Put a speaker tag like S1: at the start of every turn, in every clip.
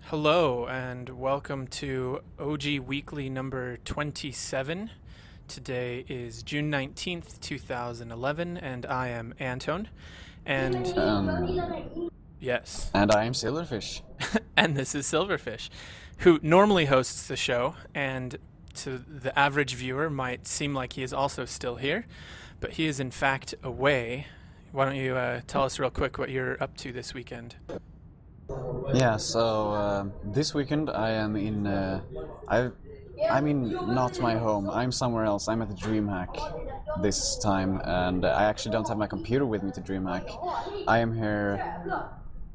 S1: Hello and welcome to OG Weekly number 27. Today is June 19th, 2011, and I am Anton. And yes,
S2: And I am Silverfish.
S1: and this is Silverfish, who normally hosts the show, and to the average viewer might seem like he is also still here, but he is in fact away. Why don't you tell us real quick what you're up to this weekend?
S2: Yeah, so this weekend I am in. I'm in not my home. I'm somewhere else. I'm at the Dreamhack this time, and I actually don't have my computer with me to Dreamhack. I am here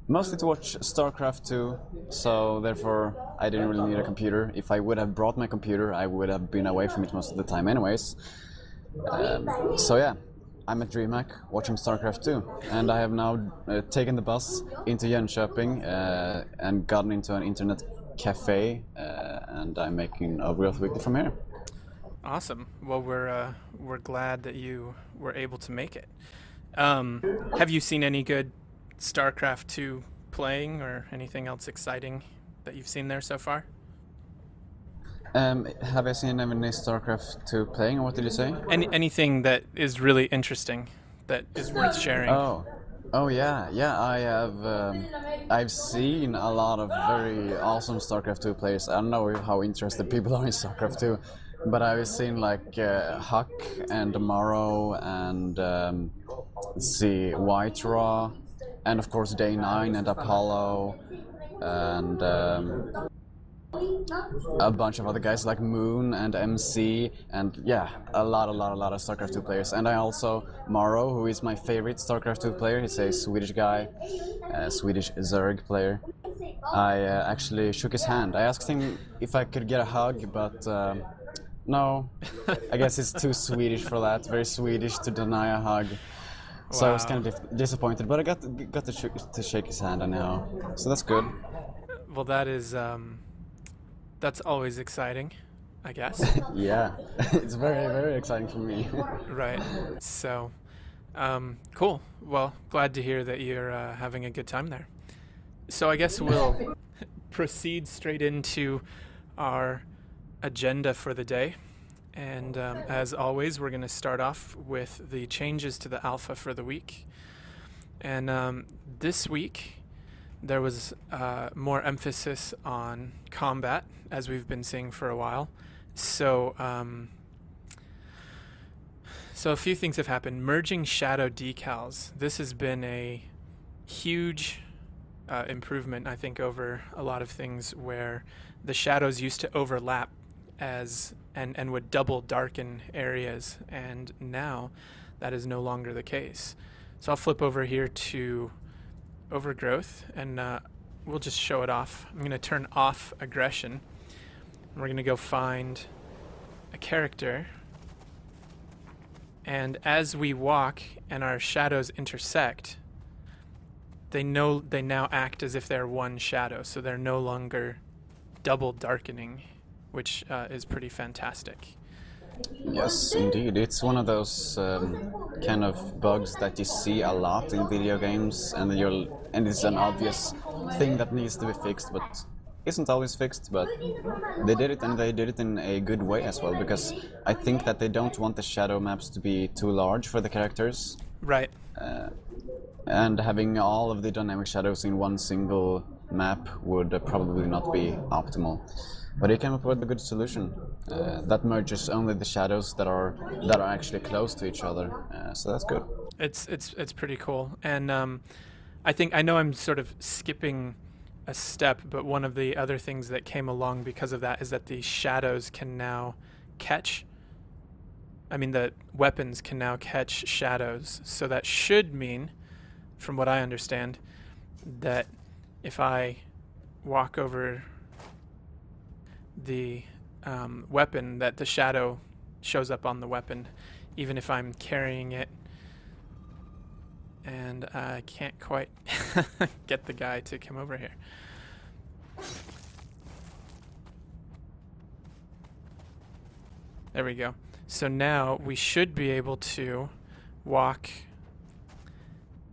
S2: mostly to watch StarCraft 2, so therefore I didn't really need a computer. If I would have brought my computer, I would have been away from it most of the time, anyways. So yeah, I'm at DreamHack watching StarCraft 2, and I have now taken the bus into Jönköping and gotten into an internet cafe, and I'm making Overgrowth Weekly from here.
S1: Awesome. Well, we're glad that you were able to make it. Have you seen any good StarCraft 2 playing or anything else exciting that you've seen there so far?
S2: Have I seen any StarCraft 2 playing, or what did you say?
S1: Anything that is really interesting that is worth sharing?
S2: Oh yeah, yeah. I have. I've seen a lot of very awesome StarCraft 2 players. I don't know how interested people are in StarCraft 2, but I've seen like Huck and Morrow and let's see, White Raw, and of course Day 9 and Apollo, and a bunch of other guys like Moon and MC, and yeah, a lot of StarCraft 2 players. And I also Morrow, who is my favorite StarCraft 2 player. He's a Swedish guy, a Swedish Zerg player. I actually shook his hand. I asked him if I could get a hug, but no. I guess he's too Swedish for that. Very Swedish to deny a hug. So I was kind of disappointed, but I got to shake his hand anyhow. So that's good.
S1: Well, that's always exciting, I guess.
S2: Yeah, it's very exciting for me.
S1: Right. So, cool. Well, glad to hear that you're having a good time there. So I guess we'll proceed straight into our agenda for the day. And as always, we're going to start off with the changes to the alpha for the week. And this week, there was more emphasis on combat, as we've been seeing for a while. So a few things have happened. Merging shadow decals. This has been a huge improvement, I think, over a lot of things where the shadows used to overlap and would double darken areas, and now that is no longer the case. So I'll flip over here to Overgrowth, and we'll just show it off. I'm going to turn off aggression. We're going to go find a character, and as we walk and our shadows intersect, they now act as if they're one shadow, so they're no longer double darkening, which is pretty fantastic.
S2: Yes, indeed. It's one of those kind of bugs that you see a lot in video games, and it's an obvious thing that needs to be fixed, but isn't always fixed. But they did it, and they did it in a good way as well, because I think that they don't want the shadow maps to be too large for the characters.
S1: Right.
S2: And having all of the dynamic shadows in one single map would probably not be optimal. But he came up with a good solution that merges only the shadows that are actually close to each other. So that's good.
S1: It's pretty cool, and I know I'm sort of skipping a step, but one of the other things that came along because of that is that the shadows can now catch. The weapons can now catch shadows, so that should mean, from what I understand, that if I walk over the weapon, that the shadow shows up on the weapon, even if I'm carrying it, and I can't quite get the guy to come over here. There we go. So now we should be able to walk,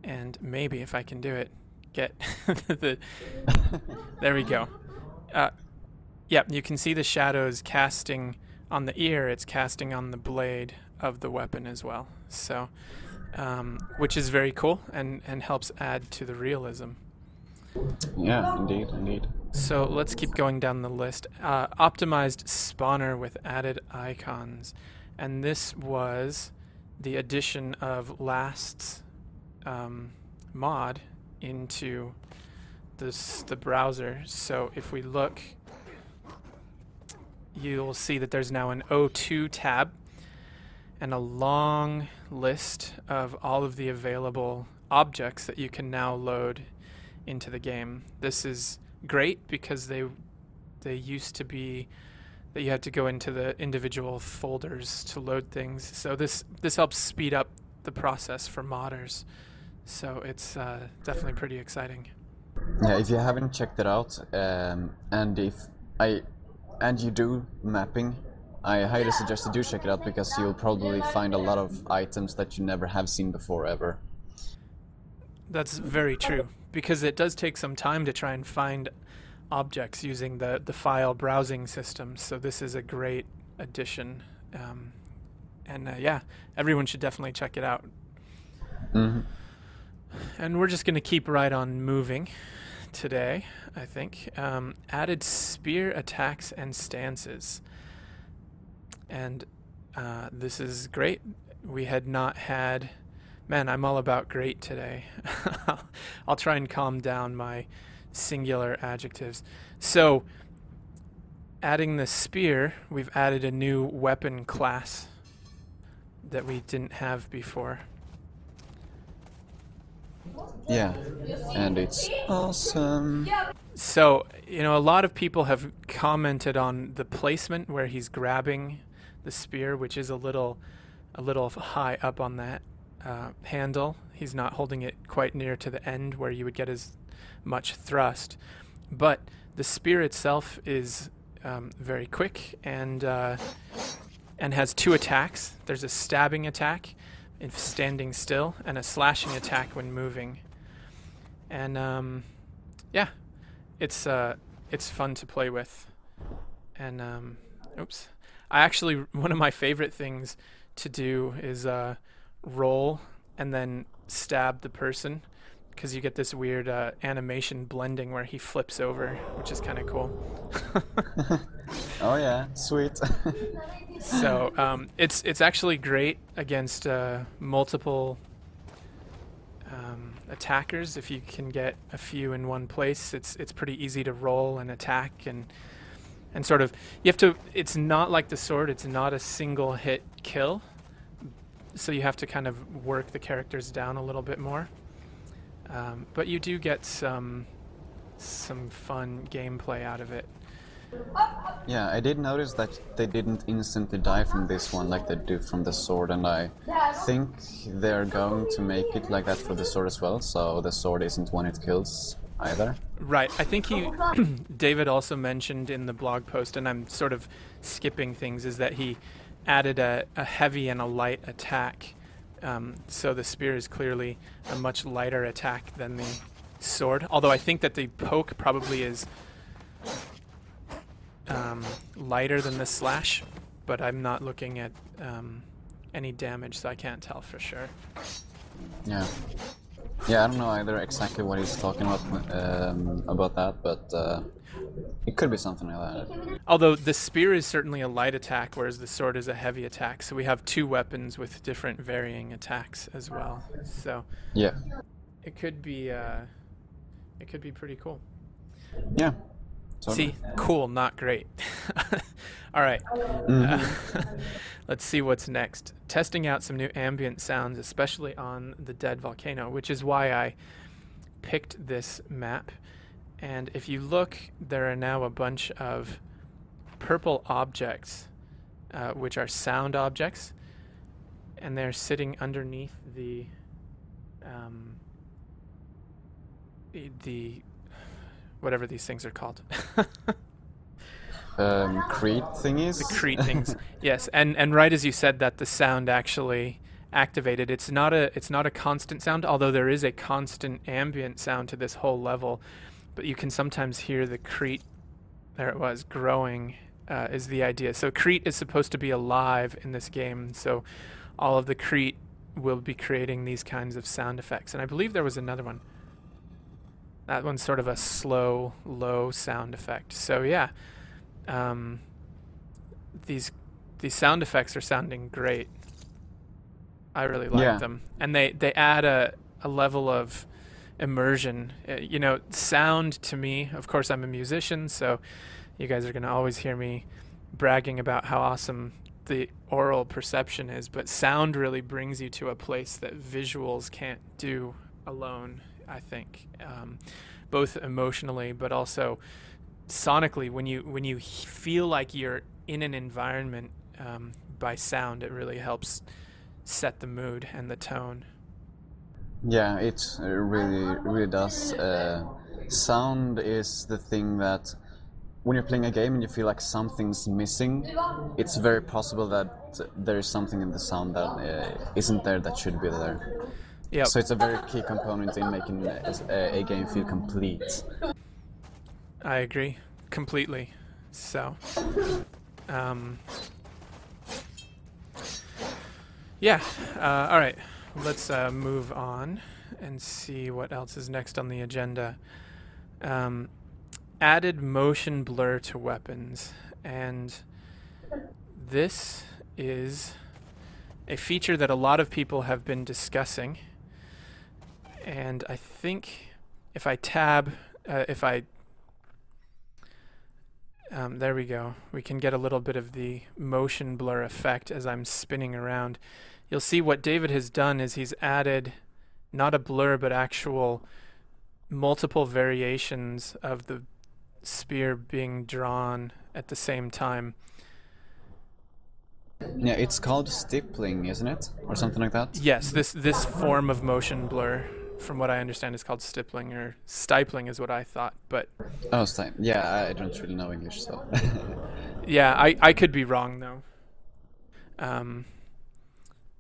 S1: and maybe if I can do it, get the... There we go. Yeah, you can see the shadows casting on the ear. It's casting on the blade of the weapon as well. So, which is very cool and helps add to the realism.
S2: Yeah, indeed.
S1: So let's keep going down the list. Optimized spawner with added icons. And this was the addition of Last's mod into the browser. So if we look, you'll see that there's now an O2 tab and a long list of all of the available objects that you can now load into the game. This is great because they used to be that you had to go into the individual folders to load things. So this helps speed up the process for modders. So it's definitely pretty exciting.
S2: Yeah, if you haven't checked it out, and you do mapping, I highly suggest you do check it out because you'll probably find a lot of items that you never have seen before ever.
S1: That's very true, because it does take some time to try and find objects using the file browsing system. So this is a great addition, and yeah, everyone should definitely check it out.
S2: Mm-hmm.
S1: And we're just going to keep right on moving today, I think. Added spear attacks and stances. And this is great. We had not had... Man, I'm all about great today. I'll try and calm down my singular adjectives. So, adding the spear, we've added a new weapon class that we didn't have before.
S2: Yeah, and it's awesome.
S1: So, you know, a lot of people have commented on the placement where he's grabbing the spear, which is a little high up on that handle. He's not holding it quite near to the end where you would get as much thrust. But the spear itself is very quick and has two attacks. There's a stabbing attack if standing still, and a slashing attack when moving. And yeah, it's fun to play with. And oops, one of my favorite things to do is roll and then stab the person, because you get this weird animation blending where he flips over, which is kind of cool.
S2: Oh yeah, sweet.
S1: So it's actually great against multiple attackers. If you can get a few in one place, it's pretty easy to roll and attack and sort of you have to. It's not like the sword. It's not a single hit kill, so you have to kind of work the characters down a little bit more. But you do get some fun gameplay out of it.
S2: Yeah, I did notice that they didn't instantly die from this one like they do from the sword, and I think they're going to make it like that for the sword as well, so the sword isn't one-hit kills either.
S1: Right. I think David also mentioned in the blog post, and I'm sort of skipping things, is that he added a heavy and a light attack. So the spear is clearly a much lighter attack than the sword, although I think that the poke probably is lighter than the slash, but I'm not looking at any damage, so I can't tell for sure.
S2: Yeah, I don't know either exactly what he's talking about that, but it could be something like that.
S1: Although the spear is certainly a light attack, whereas the sword is a heavy attack, so we have two weapons with different varying attacks as well. So
S2: yeah,
S1: it could be pretty cool.
S2: Yeah. Totally.
S1: See, cool, not great. All right. Let's see what's next. Testing out some new ambient sounds, especially on the dead volcano, which is why I picked this map. And if you look, there are now a bunch of purple objects, which are sound objects, and they're sitting underneath the whatever these things are called.
S2: Crete thingies?
S1: The Crete things. Yes, and right as you said that, the sound actually activated. It's not a constant sound, although there is a constant ambient sound to this whole level, but you can sometimes hear the Crete There it was. Growing is the idea. So Crete is supposed to be alive in this game. So all of the Crete will be creating these kinds of sound effects. And I believe there was another one. That one's sort of a slow, low sound effect. So yeah, these sound effects are sounding great. I really like them, and they add a level of immersion. You know, sound to me. Of course, I'm a musician, so you guys are gonna always hear me bragging about how awesome the aural perception is. But sound really brings you to a place that visuals can't do alone. I think, both emotionally, but also sonically. When you feel like you're in an environment by sound, it really helps set the mood and the tone.
S2: Yeah, it really does. Sound is the thing that when you're playing a game and you feel like something's missing, it's very possible that there is something in the sound that isn't there that should be there.
S1: Yep.
S2: So it's a very key component in making a game feel complete.
S1: I agree completely. So, yeah. All right. Let's move on and see what else is next on the agenda. Added motion blur to weapons, and this is a feature that a lot of people have been discussing. And I think if I tab, there we go. We can get a little bit of the motion blur effect as I'm spinning around. You'll see what David has done is he's added not a blur, but actual multiple variations of the spear being drawn at the same time.
S2: Yeah, it's called stippling, isn't it? Or something like that?
S1: Yes, this form of motion blur, from what I understand, is called stippling, or stifling is what I thought, but...
S2: Oh, yeah, I don't really know English, so...
S1: Yeah, I could be wrong, though.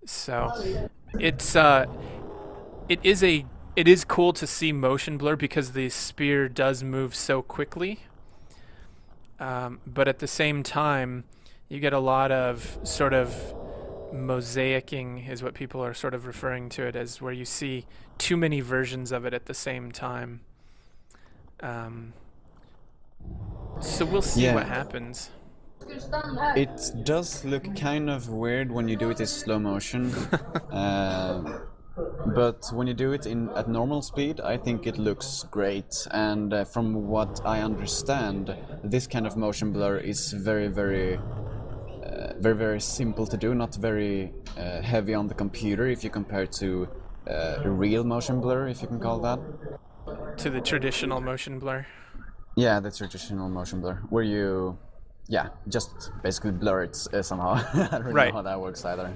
S1: So, it is cool to see motion blur because the spear does move so quickly, but at the same time, you get a lot of sort of mosaicing is what people are sort of referring to it as, where you see too many versions of it at the same time. So we'll see what happens.
S2: It does look kind of weird when you do it in slow motion, but when you do it at normal speed, I think it looks great. And from what I understand, this kind of motion blur is very, very simple to do, not very heavy on the computer if you compare to real motion blur, if you can call that.
S1: To the traditional motion blur.
S2: Yeah, the traditional motion blur, where you, just basically blur it somehow. I don't really know how that works either.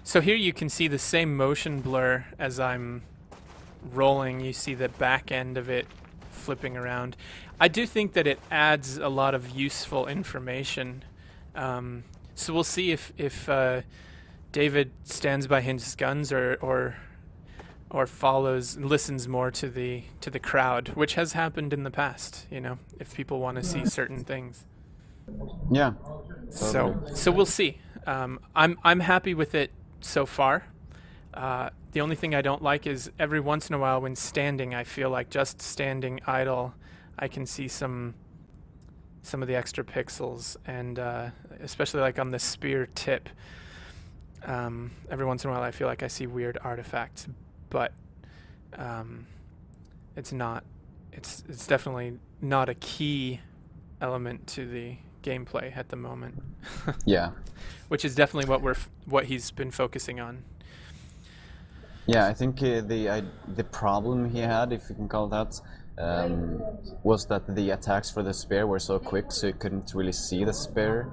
S1: So here you can see the same motion blur as I'm rolling. You see the back end of it flipping around. I do think that it adds a lot of useful information. So we'll see if David stands by his guns or listens more to the crowd, which has happened in the past. You know, if people want to see certain things.
S2: Yeah.
S1: So we'll see. I'm happy with it so far. The only thing I don't like is every once in a while when standing, I feel like just standing idle, I can see some of the extra pixels, and especially like on the spear tip, every once in a while I feel like I see weird artifacts, but it's definitely not a key element to the gameplay at the moment.
S2: Yeah.
S1: Which is definitely what he's been focusing on.
S2: Yeah, I think the problem he had, if you can call that, was that the attacks for the spear were so quick, so you couldn't really see the spear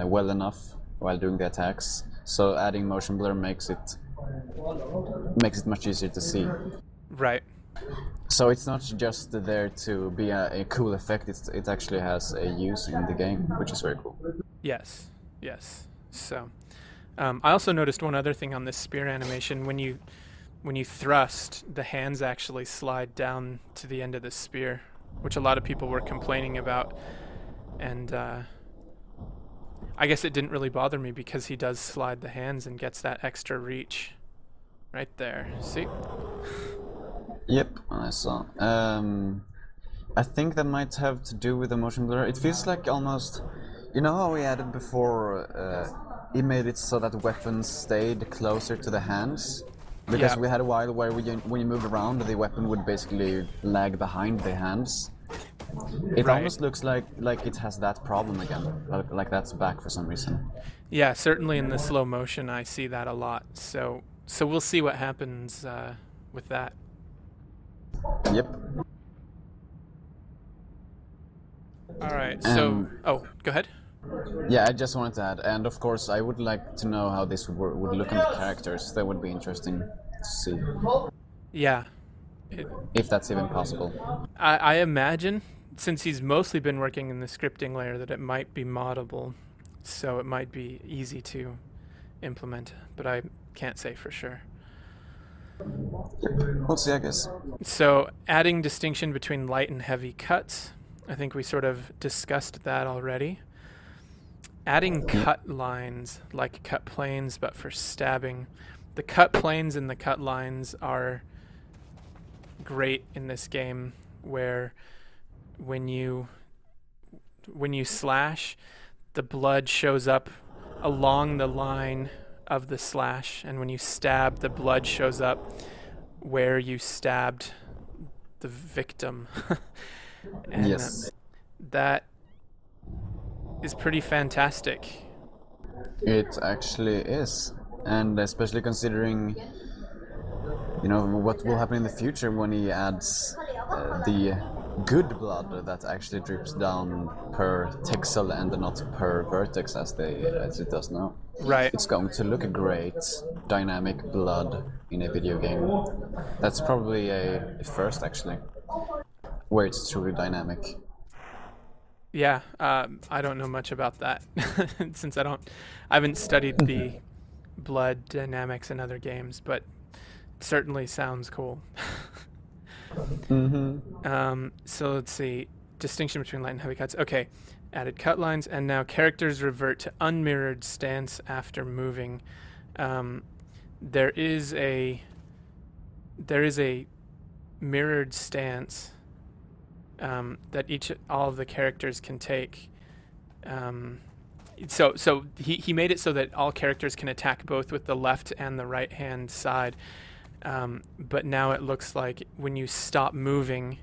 S2: well enough while doing the attacks. So adding motion blur makes it much easier to see.
S1: Right.
S2: So it's not just there to be a cool effect, it actually has a use in the game, which is very cool.
S1: Yes. So, I also noticed one other thing on this spear animation. When you thrust, the hands actually slide down to the end of the spear, which a lot of people were complaining about. And I guess it didn't really bother me because he does slide the hands and gets that extra reach right there. See?
S2: Yep, I saw. I think that might have to do with the motion blur. It feels like almost, you know how we added before, he made it so that weapons stayed closer to the hands? Because we had a while where when you moved around, the weapon would basically lag behind the hands. It almost looks like it has that problem again, like that's back for some reason.
S1: Yeah, certainly in the slow motion I see that a lot. So we'll see what happens with that.
S2: Yep.
S1: All right. So, go ahead.
S2: Yeah, I just wanted to add, and of course, I would like to know how this would look on the characters. That would be interesting to see.
S1: Yeah.
S2: If that's even possible.
S1: I imagine, since he's mostly been working in the scripting layer, that it might be moddable, so it might be easy to implement, but I can't say for sure.
S2: We'll see, I guess.
S1: So, adding distinction between light and heavy cuts. I think we sort of discussed that already. Adding cut lines, like cut planes, but for stabbing. The cut planes and the cut lines are great in this game, where when you slash, the blood shows up along the line of the slash, and when you stab, the blood shows up where you stabbed the victim. And
S2: yes.
S1: That is pretty fantastic.
S2: It actually is, and especially considering, you know, what will happen in the future when he adds the good blood that actually drips down per texel and not per vertex as it does now.
S1: Right.
S2: It's going to look a great dynamic blood in a video game. That's probably a first, actually, where it's truly dynamic.
S1: Yeah, I don't know much about that since I haven't studied the blood dynamics in other games, but it certainly sounds cool. So let's see, distinction between light and heavy cuts. Okay, added cut lines, and now characters revert to unmirrored stance after moving. There is a mirrored stance that all of the characters can take. So he made it so that all characters can attack both with the left and the right hand side. But now it looks like when you stop moving,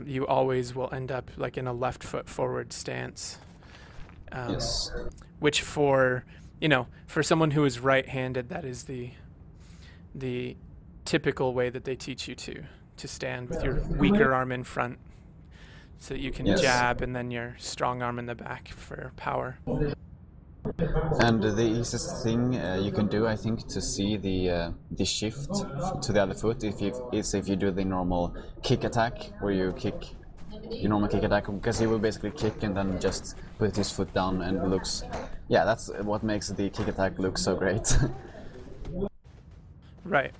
S1: you always will end up like in a left foot forward stance.
S2: Yes.
S1: Which for someone who is right-handed, that is the typical way that they teach you to stand with your weaker arm in front, so that you can jab, and then your strong arm in the back for power.
S2: And the easiest thing you can do, I think, to see the shift to the other foot is if you do the normal kick attack, where you kick your normal kick attack, because he will basically kick and then just put his foot down, and it looks, yeah, that's what makes the kick attack look so great.
S1: Right.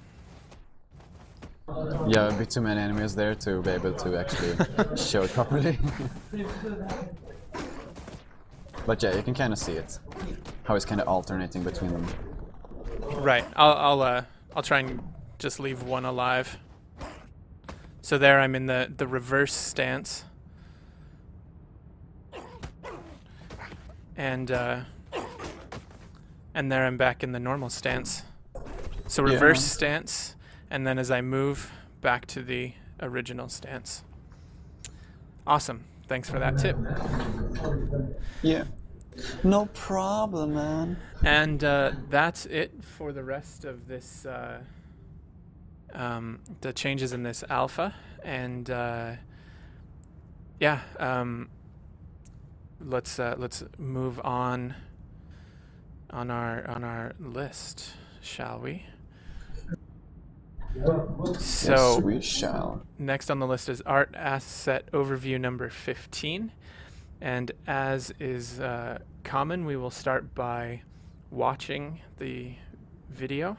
S2: Yeah, a bit too many enemies there to be able to actually show it properly. But yeah, you can kind of see it, how it's kind of alternating between them.
S1: Right. I'll try and just leave one alive. So there, I'm in the reverse stance, and there I'm back in the normal stance. So reverse stance, and then as I move back to the original stance. Awesome. Thanks for that tip.
S2: Yeah. No problem, man.
S1: And that's it for the rest of this, the changes in this alpha. And let's move on our list, shall we? So
S2: yes, we shall.
S1: Next on the list is art asset overview number 15. And as is common, we will start by watching the video.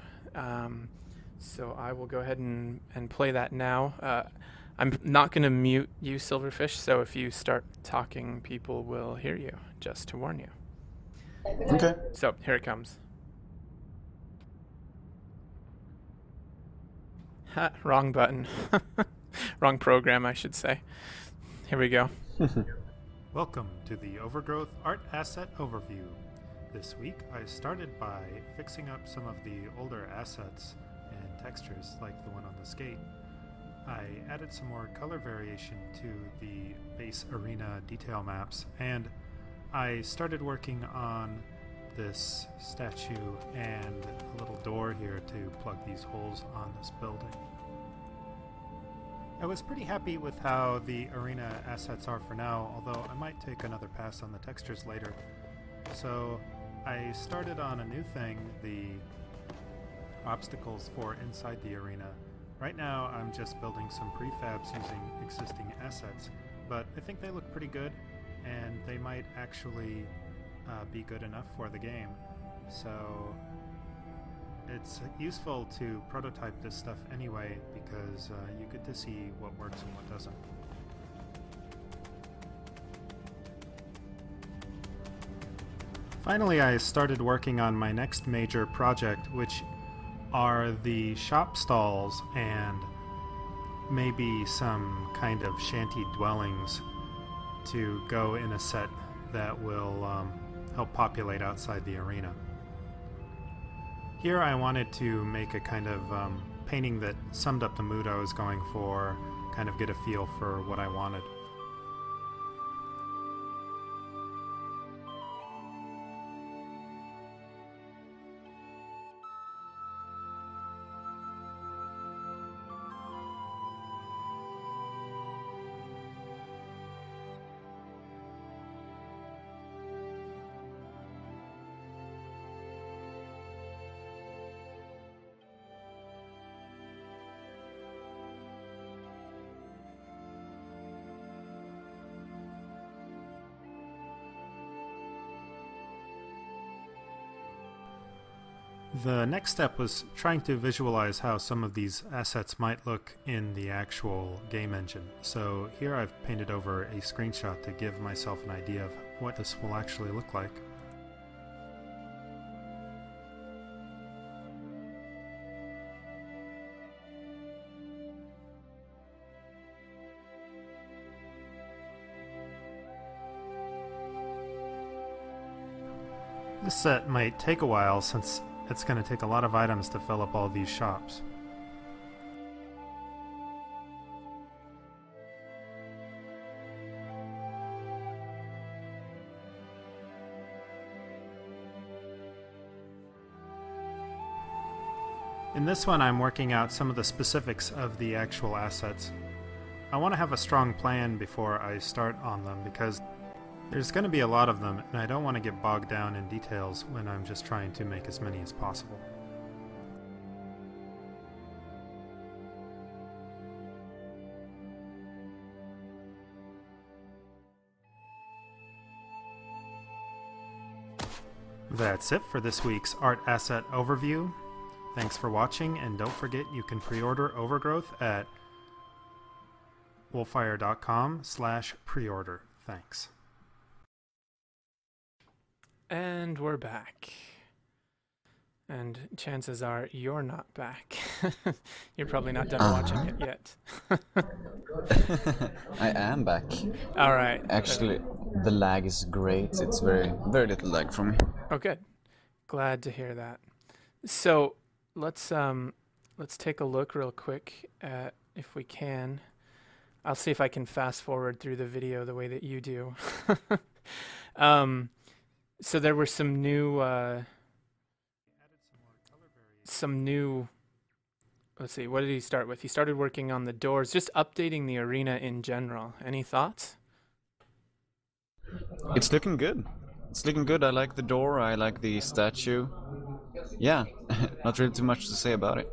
S1: So I will go ahead and play that now. I'm not going to mute you, Silverfish, so if you start talking, people will hear you, just to warn you.
S2: Okay.
S1: So, here it comes. Ha, wrong button. Wrong program, I should say. Here we go.
S3: Welcome to the Overgrowth Art Asset Overview. This week I started by fixing up some of the older assets and textures like the one on the skate. I added some more color variation to the base arena detail maps, and I started working on this statue and a little door here to plug these holes on this building. I was pretty happy with how the arena assets are for now, although I might take another pass on the textures later. So I started on a new thing, the obstacles for inside the arena. Right now I'm just building some prefabs using existing assets, but I think they look pretty good, and they might actually be good enough for the game. So it's useful to prototype this stuff anyway, because you get to see what works and what doesn't. Finally, I started working on my next major project, which are the shop stalls and maybe some kind of shanty dwellings to go in a set that will help populate outside the arena. Here I wanted to make a kind of painting that summed up the mood I was going for, kind of get a feel for what I wanted. The next step was trying to visualize how some of these assets might look in the actual game engine. So here I've painted over a screenshot to give myself an idea of what this will actually look like. This set might take a while since it's going to take a lot of items to fill up all these shops. In this one I'm working out some of the specifics of the actual assets. I want to have a strong plan before I start on them, because there's going to be a lot of them, and I don't want to get bogged down in details when I'm just trying to make as many as possible. That's it for this week's Art Asset Overview. Thanks for watching, and don't forget you can pre-order Overgrowth at wolfire.com/preorder. Thanks.
S1: And we're back. And chances are you're not back. You're probably not done watching it yet.
S2: I am back.
S1: All right.
S2: Actually, the lag is great. It's very little lag from me.
S1: Oh, good. Glad to hear that. So let's take a look real quick at, if we can. I'll see if I can fast forward through the video the way that you do. So there were some new, let's see, what did he start with? He started working on the doors, just updating the arena in general. Any thoughts?
S2: It's looking good. It's looking good. I like the door. I like the statue. Yeah, not really too much to say about it.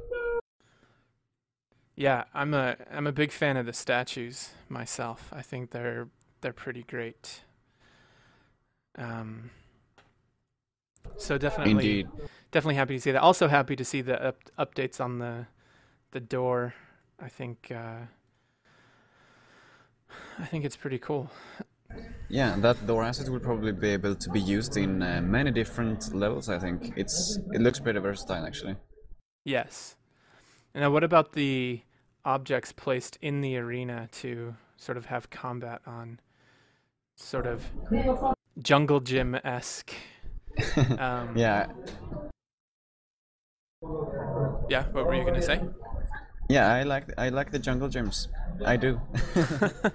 S1: Yeah, I'm a big fan of the statues myself. I think they're pretty great. So definitely happy to see that. Also happy to see the updates on the door. I think I think it's pretty cool.
S2: Yeah, that door asset will probably be able to be used in many different levels. I think it looks pretty versatile actually.
S1: Yes. Now, what about the objects placed in the arena to sort of have combat on? Sort of jungle gym-esque.
S2: Yeah,
S1: Yeah, what were you gonna say?
S2: yeah, I like the jungle gyms. I do. The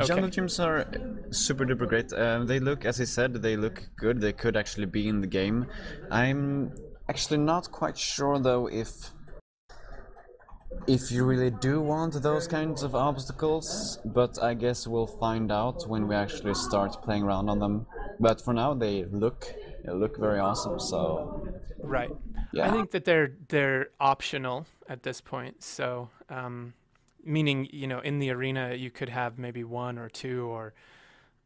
S1: Okay.
S2: jungle gyms are super duper great. They look, as I said, they look good. They could actually be in the game. I'm actually not quite sure though if you really do want those kinds of obstacles, but I guess we'll find out when we actually start playing around on them. But for now, they look very awesome. So
S1: Right. I
S2: yeah,
S1: think that they're optional at this point. So, meaning, in the arena you could have maybe one or two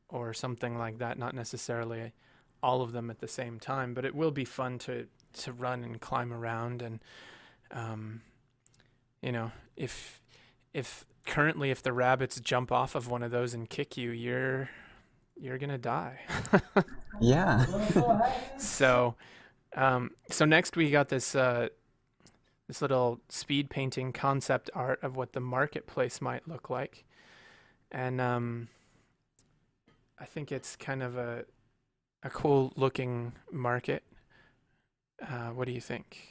S1: or something like that, not necessarily all of them at the same time, but it will be fun to run and climb around and um, if currently if the rabbits jump off of one of those and kick you, you're gonna die.
S2: yeah,
S1: So next we got this little speed painting concept art of what the marketplace might look like, and I think it's kind of a cool looking market. What do you think?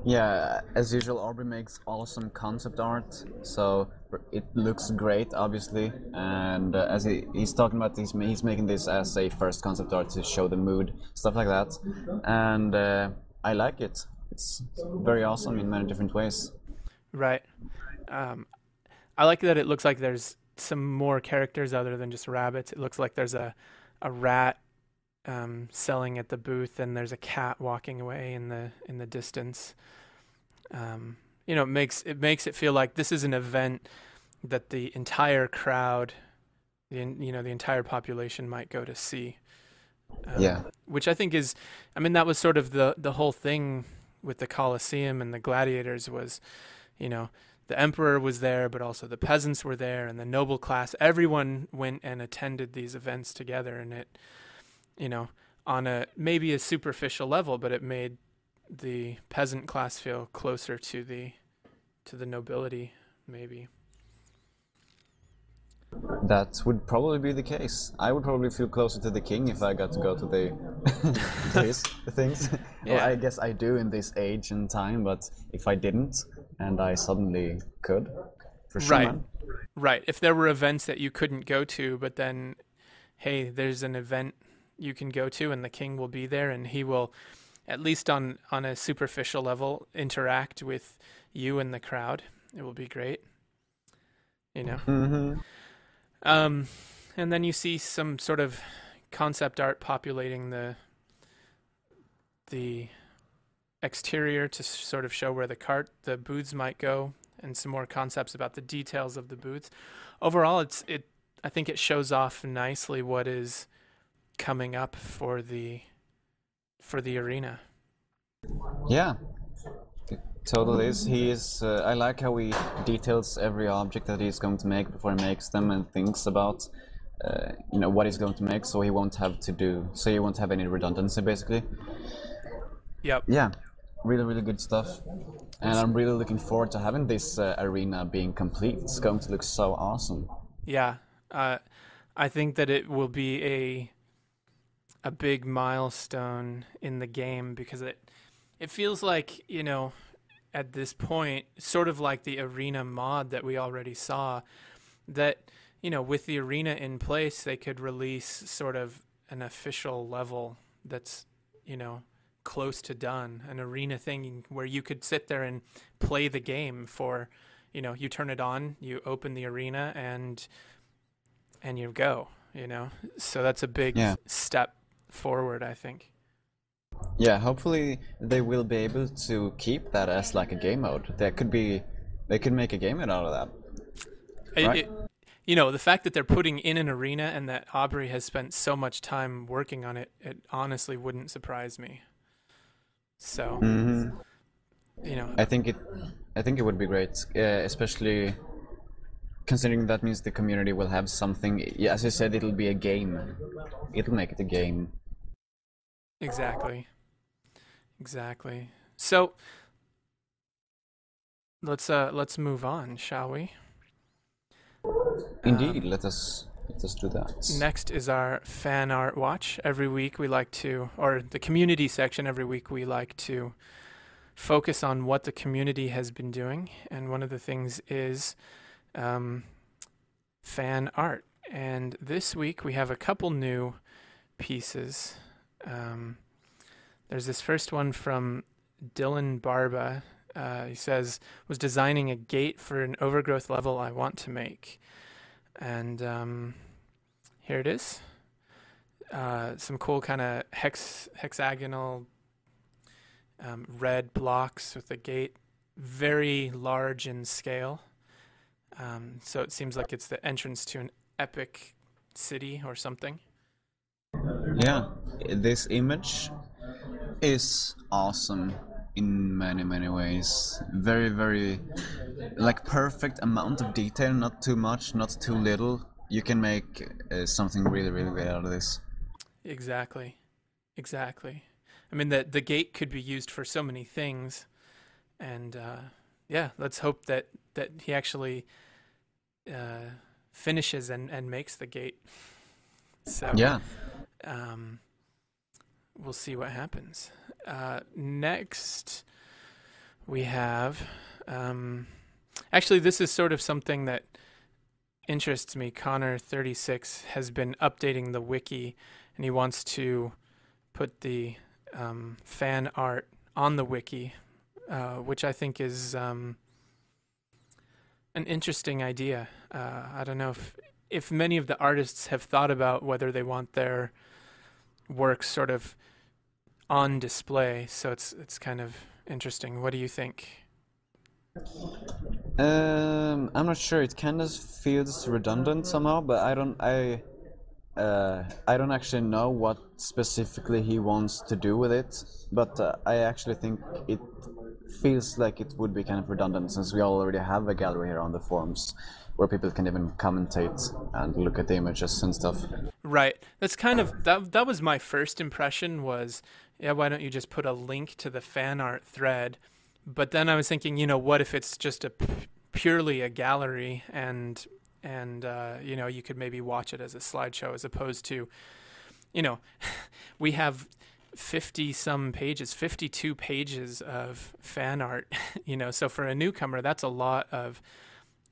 S2: yeah. As usual, Aubrey makes awesome concept art, so it looks great, obviously. And as he's talking about, he's making this as a first concept art to show the mood, stuff like that. And I like it. It's very awesome in many different ways.
S1: Right. Um, I like that it looks like there's some more characters other than just rabbits. It looks like there's a rat selling at the booth, and there's a cat walking away in the distance. It makes it feel like this is an event that the entire crowd, the entire population might go to see.
S2: Yeah.
S1: Which I think is, I mean, that was sort of the whole thing with the Colosseum and the gladiators was, you know, the emperor was there, but also the peasants were there and the noble class. Everyone went and attended these events together, and it, you know, on a maybe a superficial level, but it made the peasant class feel closer to the nobility, maybe.
S2: That would probably be the case. I would probably feel closer to the king if I got to go to the to his things. Well,
S1: Yeah.
S2: I guess I do in this age and time, but if I didn't and I suddenly could, for sure,
S1: Right.
S2: man.
S1: Right. If there were events that you couldn't go to, but then, hey, there's an event you can go to, and the king will be there, and he will, at least on a superficial level, interact with you and the crowd. It will be great. You know.
S2: Mm-hmm.
S1: Um, and then you see some sort of concept art populating the exterior to sort of show where the booths might go, and some more concepts about the details of the booths. Overall, I think it shows off nicely what is coming up for the arena.
S2: Yeah, it totally is. He is. I like how he details every object that he's going to make before he makes them, and thinks about, what he's going to make, so he won't have to do. So he won't have any redundancy, basically.
S1: Yep.
S2: Yeah, really, really good stuff. And I'm really looking forward to having this arena being complete. It's going to look so awesome.
S1: Yeah. I think that it will be a big milestone in the game because it feels like, at this point, sort of like the arena mod that we already saw, that, with the arena in place, they could release sort of an official level that's, close to done, an arena thing where you could sit there and play the game for, you turn it on, you open the arena, and you go, So that's a big
S2: Yeah.
S1: step forward, I think.
S2: Yeah, hopefully they will be able to keep that as like a game mode. They could make a game mode out of that. Right?
S1: The fact that they're putting in an arena and that Aubrey has spent so much time working on it, it honestly wouldn't surprise me. So,
S2: Mm-hmm. I think it would be great, especially considering that means the community will have something. Yeah, as you said, it'll be a game. It'll make it a game.
S1: Exactly. Exactly. So let's move on, shall we?
S2: Indeed, let us do that.
S1: Next is our fan art watch. Every week we like to, or the community section, every week we like to focus on what the community has been doing. And one of the things is fan art. And this week we have a couple new pieces. There's this first one from Dylan Barba. He says, was designing a gate for an overgrowth level I want to make. And here it is. Some cool kind of hexagonal red blocks with the gate, very large in scale. So it seems like it's the entrance to an epic city or something.
S2: Yeah, this image is awesome in many ways. Very like perfect amount of detail, not too much, not too little. You can make something really great out of this. Exactly.
S1: I mean, the gate could be used for so many things, and yeah, let's hope that he actually finishes and makes the gate. So
S2: yeah,
S1: we'll see what happens. Next, we have actually, this is sort of something that interests me. Connor36 has been updating the wiki, and he wants to put the fan art on the wiki, which I think is an interesting idea. I don't know if many of the artists have thought about whether they want their works sort of on display, so it's kind of interesting. What do you think?
S2: I'm not sure. It kind of feels redundant somehow, but I don't actually know what specifically he wants to do with it. But I actually think it feels like it would be kind of redundant, since we already have a gallery here on the forums where people can even commentate and look at the images and stuff.
S1: Right. That's kind of that was my first impression was, yeah, why don't you just put a link to the fan art thread? But then I was thinking, what if it's just purely a gallery and you could maybe watch it as a slideshow as opposed to, we have 50-some pages, 52 pages of fan art, so for a newcomer, that's a lot of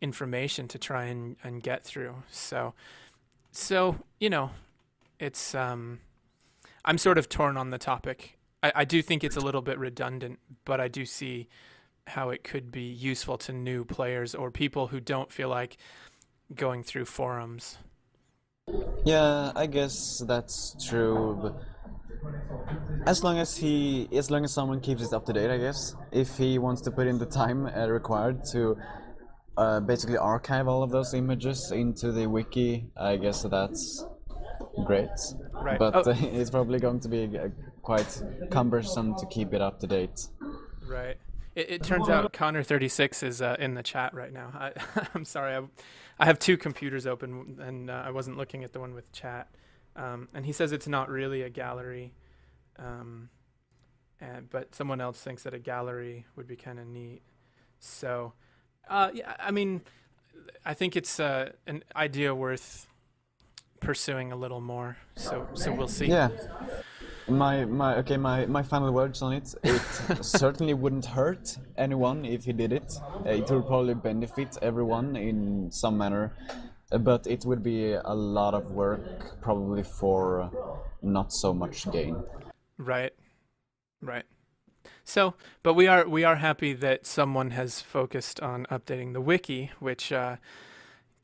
S1: information to try and get through. So it's, I'm sort of torn on the topic. I do think it's a little bit redundant, but I do see how it could be useful to new players or people who don't feel like going through forums.
S2: Yeah, I guess that's true. But as long as someone keeps it up to date, I guess. If he wants to put in the time required to basically archive all of those images into the wiki, I guess that's great.
S1: Right.
S2: But it's probably going to be quite cumbersome to keep it up to date.
S1: Right. It turns out Connor36 is in the chat right now. I'm sorry. I have two computers open, and I wasn't looking at the one with chat. And he says it's not really a gallery. But someone else thinks that a gallery would be kind of neat. So, yeah, I mean, I think it's an idea worth pursuing a little more. So we'll see.
S2: Yeah. My final words on it. It certainly wouldn't hurt anyone if he did it. It would probably benefit everyone in some manner, but it would be a lot of work, probably for not so much gain.
S1: Right. So, but we are happy that someone has focused on updating the wiki, which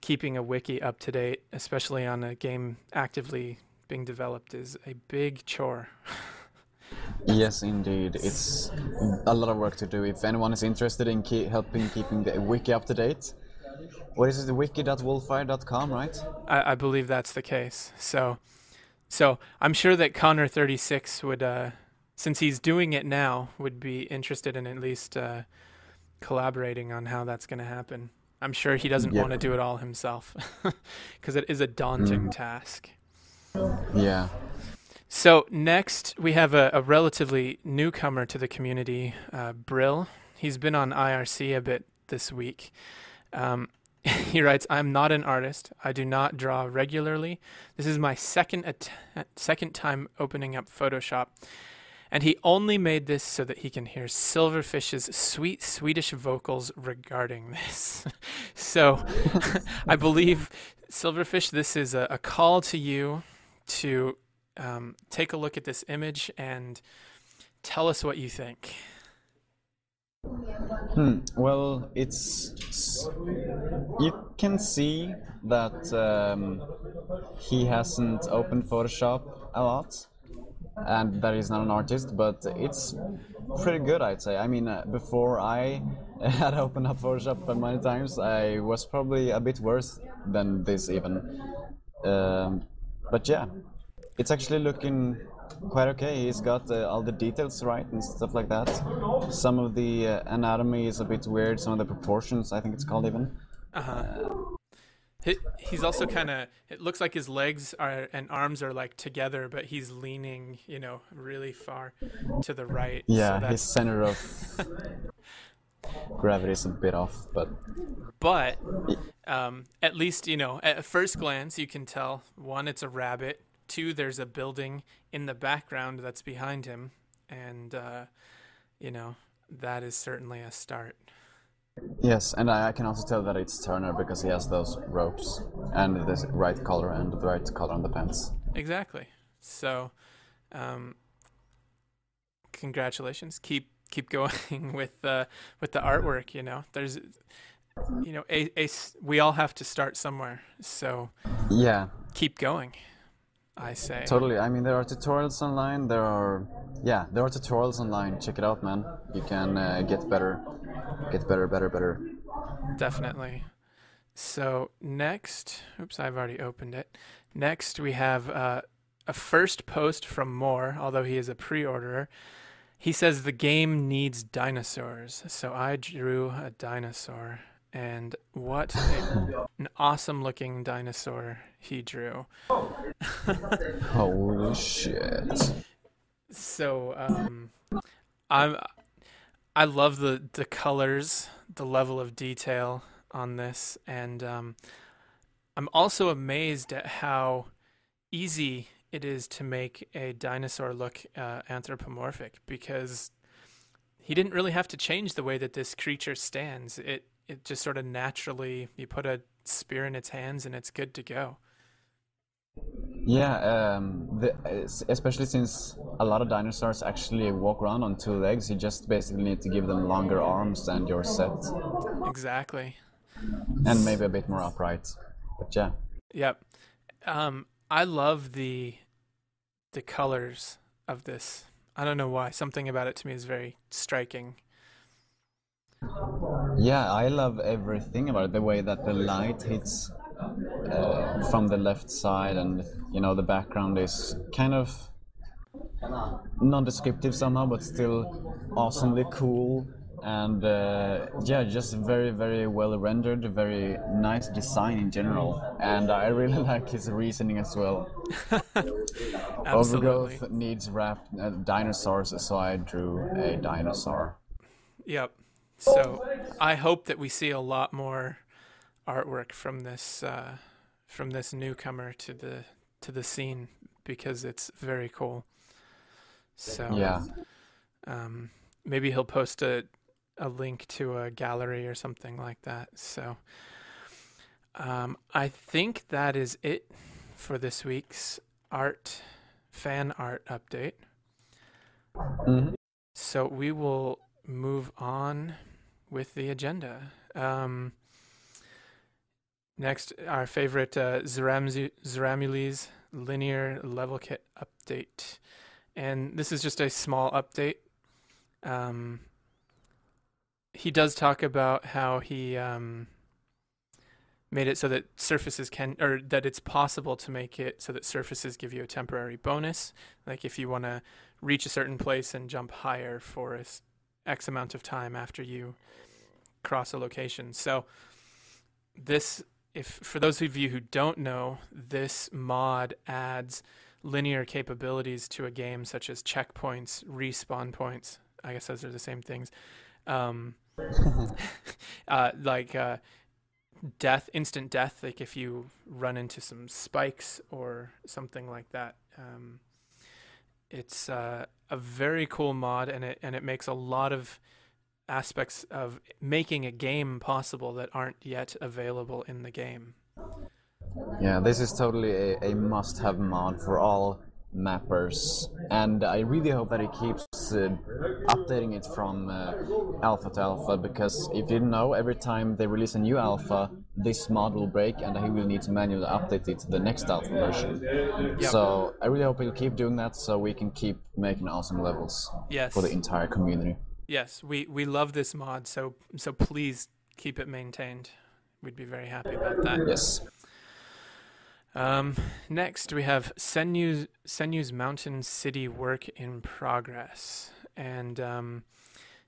S1: keeping a wiki up to date, especially on a game actively being developed, is a big chore.
S2: Yes, indeed. It's a lot of work to do. If anyone is interested in keeping the wiki up to date, what is it? The wiki.wolfire.com, right?
S1: I believe that's the case. So I'm sure that Connor36 would, since he's doing it now, would be interested in at least collaborating on how that's going to happen. I'm sure he doesn't
S2: Yep.
S1: want to do it all himself because it is a daunting task.
S2: Yeah.
S1: So next we have a relatively newcomer to the community, Brill. He's been on IRC a bit this week. He writes, "I'm not an artist. I do not draw regularly. This is my second time opening up Photoshop. And he only made this so that he can hear Silverfish's sweet Swedish vocals regarding this." So I believe, Silverfish, this is a call to you to take a look at this image and tell us what you think.
S2: Well, you can see that he hasn't opened Photoshop a lot, and that he's not an artist, but it's pretty good, I'd say. I mean, before I had opened up Photoshop many times, I was probably a bit worse than this even. But yeah, it's actually looking quite okay. He's got all the details right and stuff like that. Some of the anatomy is a bit weird, some of the proportions, I think it's called even.
S1: He's also kind of, it looks like his legs are and arms are like together, but he's leaning, really far to the right.
S2: Yeah,
S1: so
S2: his center of gravity is a bit off, but
S1: at least, at first glance, you can tell, one, it's a rabbit. Two, there's a building in the background that's behind him. And, that is certainly a start.
S2: yes, and I can also tell that it's Turner because he has those ropes and the right color and the right color on the pants.
S1: Exactly. So, congratulations. Keep going with the artwork. There's, we all have to start somewhere. So
S2: yeah,
S1: keep going, I say.
S2: Totally. I mean, there are tutorials online. There are tutorials online. Check it out, man. You can get better. Better.
S1: Definitely. So next, oops, I've already opened it. Next, we have a first post from Moore, although he is a pre-orderer. He says the game needs dinosaurs. So I drew a dinosaur, and what an awesome looking dinosaur he drew.
S2: Holy shit.
S1: So I love the colors, the level of detail on this, and I'm also amazed at how easy it is to make a dinosaur look anthropomorphic, because he didn't really have to change the way that this creature stands. It just sort of naturally, you put a spear in its hands and it's good to go.
S2: Yeah, especially since a lot of dinosaurs actually walk around on two legs, you just basically need to give them longer arms and you're set.
S1: Exactly.
S2: And maybe a bit more upright. But yeah.
S1: Yep. I love the colors of this. I don't know why. Something about it to me is very striking.
S2: Yeah, I love everything about it. The way that the light hits from the left side, and the background is kind of non-descriptive somehow, but still awesomely cool. And yeah, just very, very well rendered, very nice design in general. And I really like his reasoning as well. Overgrowth needs dinosaurs, so I drew a dinosaur.
S1: Yep. So I hope that we see a lot more artwork from this newcomer to the scene, because it's very cool. So
S2: yeah,
S1: maybe he'll post a link to a gallery or something like that. So I think that is it for this week's fan art update.
S2: Mm-hmm.
S1: So we will move on with the agenda. Next, our favorite Zeramules linear level kit update. And this is just a small update. He does talk about how he made it so that that it's possible to make it so that surfaces give you a temporary bonus. Like if you want to reach a certain place and jump higher for X amount of time after you cross a location. So this, if for those of you who don't know, this mod adds linear capabilities to a game, such as checkpoints, respawn points. I guess those are the same things. Um, like death, instant death. Like if you run into some spikes or something like that. It's a very cool mod, and it makes a lot of aspects of making a game possible that aren't yet available in the game.
S2: Yeah, this is totally a must-have mod for all mappers, and I really hope that it keeps updating it from alpha to alpha, because if you didn't know, every time they release a new alpha, this mod will break and he will need to manually update it to the next alpha version.
S1: Yep.
S2: So I really hope he'll keep doing that so we can keep making awesome levels for the entire community.
S1: Yes, we love this mod, so please keep it maintained. We'd be very happy about that.
S2: Yes.
S1: Next, we have Senyu's Mountain City work in progress, and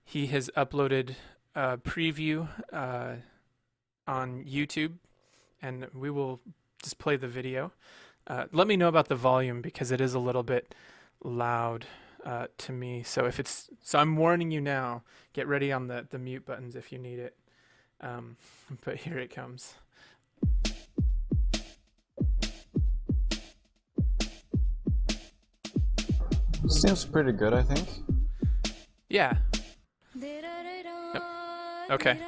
S1: he has uploaded a preview on YouTube, and we will just play the video. Let me know about the volume, because it is a little bit loud to me. So I'm warning you now. Get ready on the mute buttons if you need it. But here it comes.
S2: Seems pretty good, I think.
S1: Yeah. Yep. Okay.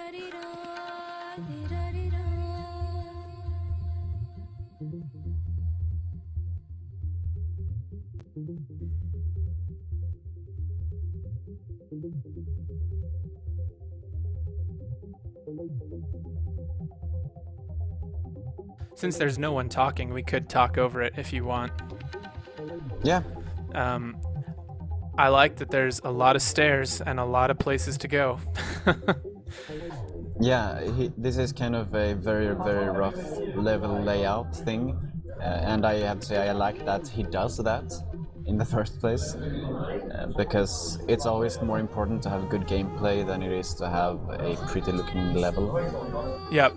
S1: Since there's no one talking, we could talk over it if you want.
S2: Yeah.
S1: I like that there's a lot of stairs and a lot of places to go.
S2: Yeah, this is kind of a very, very rough level layout thing, and I have to say I like that he does that in the first place, because it's always more important to have good gameplay than it is to have a pretty looking level.
S1: Yep.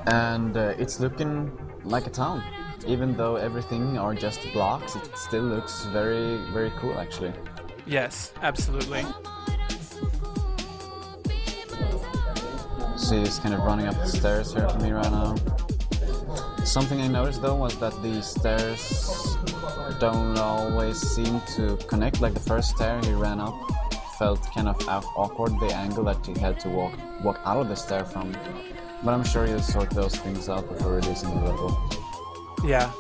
S2: And it's looking like a town. Even though everything are just blocks, it still looks very, very cool, actually.
S1: Yes, absolutely.
S2: So he's kind of running up the stairs here for me right now. Something I noticed though was that the stairs don't always seem to connect. Like the first stair he ran up felt kind of awkward, the angle that he had to walk out of the stair from. But I'm sure he'll sort those things out before releasing the level.
S1: Yeah.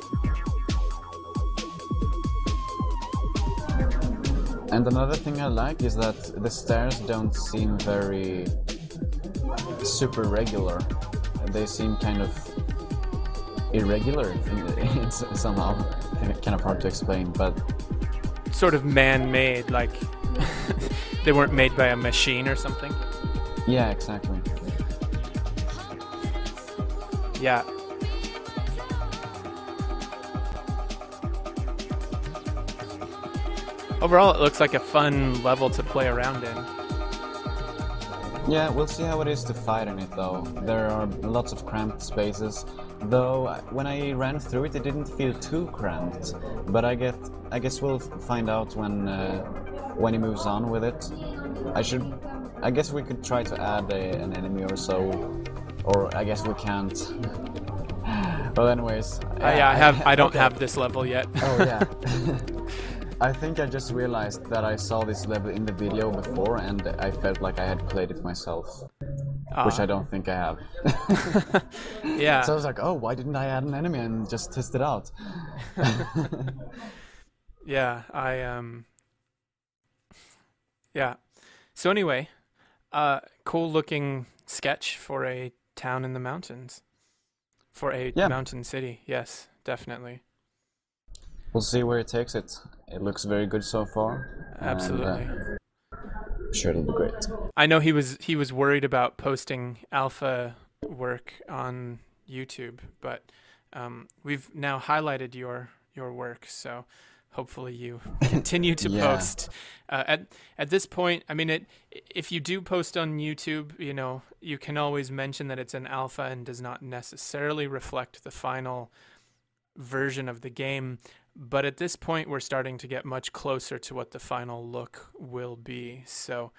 S2: And another thing I like is that the stairs don't seem very super regular. They seem kind of irregular somehow. Kind of hard to explain, but
S1: sort of man-made, like they weren't made by a machine or something.
S2: Yeah, exactly.
S1: Yeah. Overall, it looks like a fun level to play around in.
S2: Yeah, we'll see how it is to fight in it though. There are lots of cramped spaces, though when I ran through it, it didn't feel too cramped. But I guess we'll find out when he moves on with it. I guess we could try to add an enemy or so, or I guess we can't. Well, anyways.
S1: Yeah, I don't have this level yet.
S2: Oh yeah. I think I just realized that I saw this level in the video before, and I felt like I had played it myself, which I don't think I have.
S1: Yeah.
S2: So I was like, oh, why didn't I add an enemy and just test it out?
S1: Yeah, yeah. So anyway, cool looking sketch for a town in the mountains. For a mountain city, yes, definitely.
S2: We'll see where it takes it. It looks very good so far.
S1: Absolutely.
S2: And, I'm sure it'll be great.
S1: I know he was worried about posting alpha work on YouTube, but we've now highlighted your work, so hopefully you continue to
S2: Yeah.
S1: post. At this point, I mean, if you do post on YouTube, you know, you can always mention that it's an alpha and does not necessarily reflect the final version of the game. But at this point, we're starting to get much closer to what the final look will be. So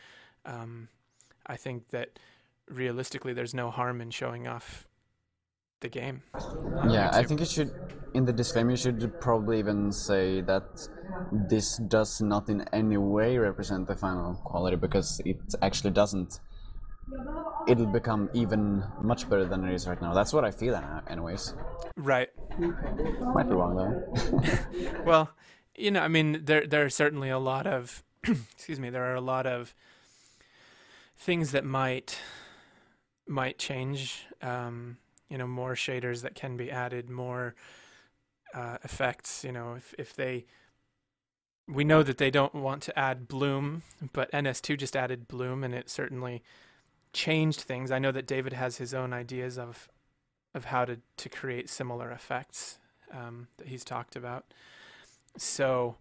S1: I think that realistically, there's no harm in showing off the game.
S2: Yeah, I
S1: YouTube.
S2: think you should, in the disclaimer, you should probably even say that this does not in any way represent the final quality, because it actually doesn't. It'll become even much better than it is right now. That's what I feel, anyways.
S1: Right.
S2: Might be wrong though.
S1: Well, you know, I mean, there are certainly a lot of, excuse me, there are a lot of things that might change. You know, more shaders that can be added, more effects. You know, if they, we know that they don't want to add bloom, but NS2 just added bloom, and it certainly changed things. I know that David has his own ideas of how to create similar effects that he's talked about. So,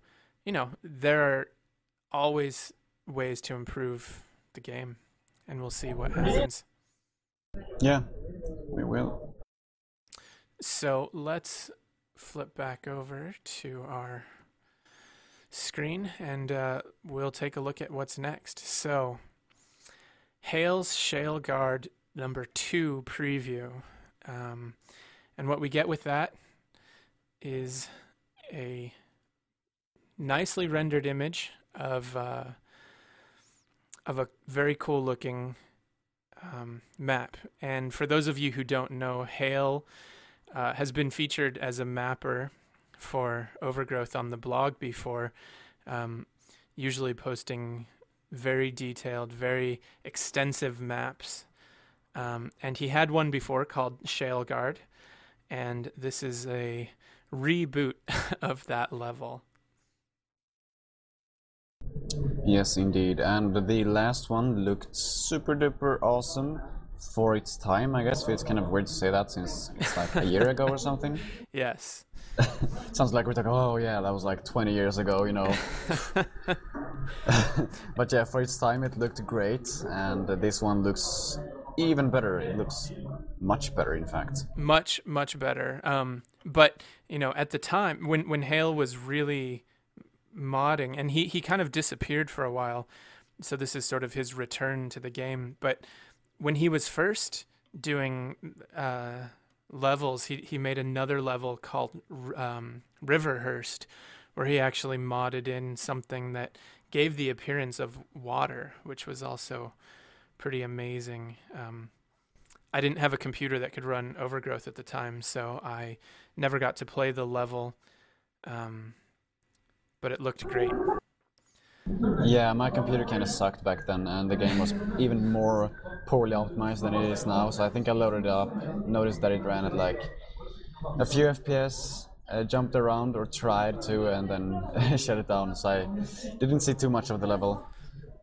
S1: you know, there are always ways to improve the game, and we'll see what happens.
S2: Yeah, we will.
S1: So let's flip back over to our screen, and we'll take a look at what's next. So, Hale's Shale Guard number 2 preview. And what we get with that is a nicely rendered image of a very cool looking map. And for those of you who don't know, Hale has been featured as a mapper for Overgrowth on the blog before, usually posting very detailed, very extensive maps. And he had one before called Shale Guard, and this is a reboot of that level.
S2: Yes, indeed. And the last one looked super duper awesome for its time, I guess. It's kind of weird to say that since it's like a year ago or something.
S1: Yes.
S2: Sounds like we're talking, oh yeah, that was like 20 years ago, you know. But yeah, for its time it looked great, and this one looks even better. It looks much better, in fact.
S1: Much better. But you know, at the time when Hale was really modding, and he kind of disappeared for a while, so this is sort of his return to the game. But when he was first doing levels, he made another level called Riverhurst, where he actually modded in something that gave the appearance of water, which was also pretty amazing. I didn't have a computer that could run Overgrowth at the time, so I never got to play the level, but it looked great.
S2: Yeah, my computer kind of sucked back then, and the game was even more poorly optimized than it is now, so I think I loaded it up, noticed that it ran at like a few FPS, jumped around or tried to, and then shut it down, so I didn't see too much of the level.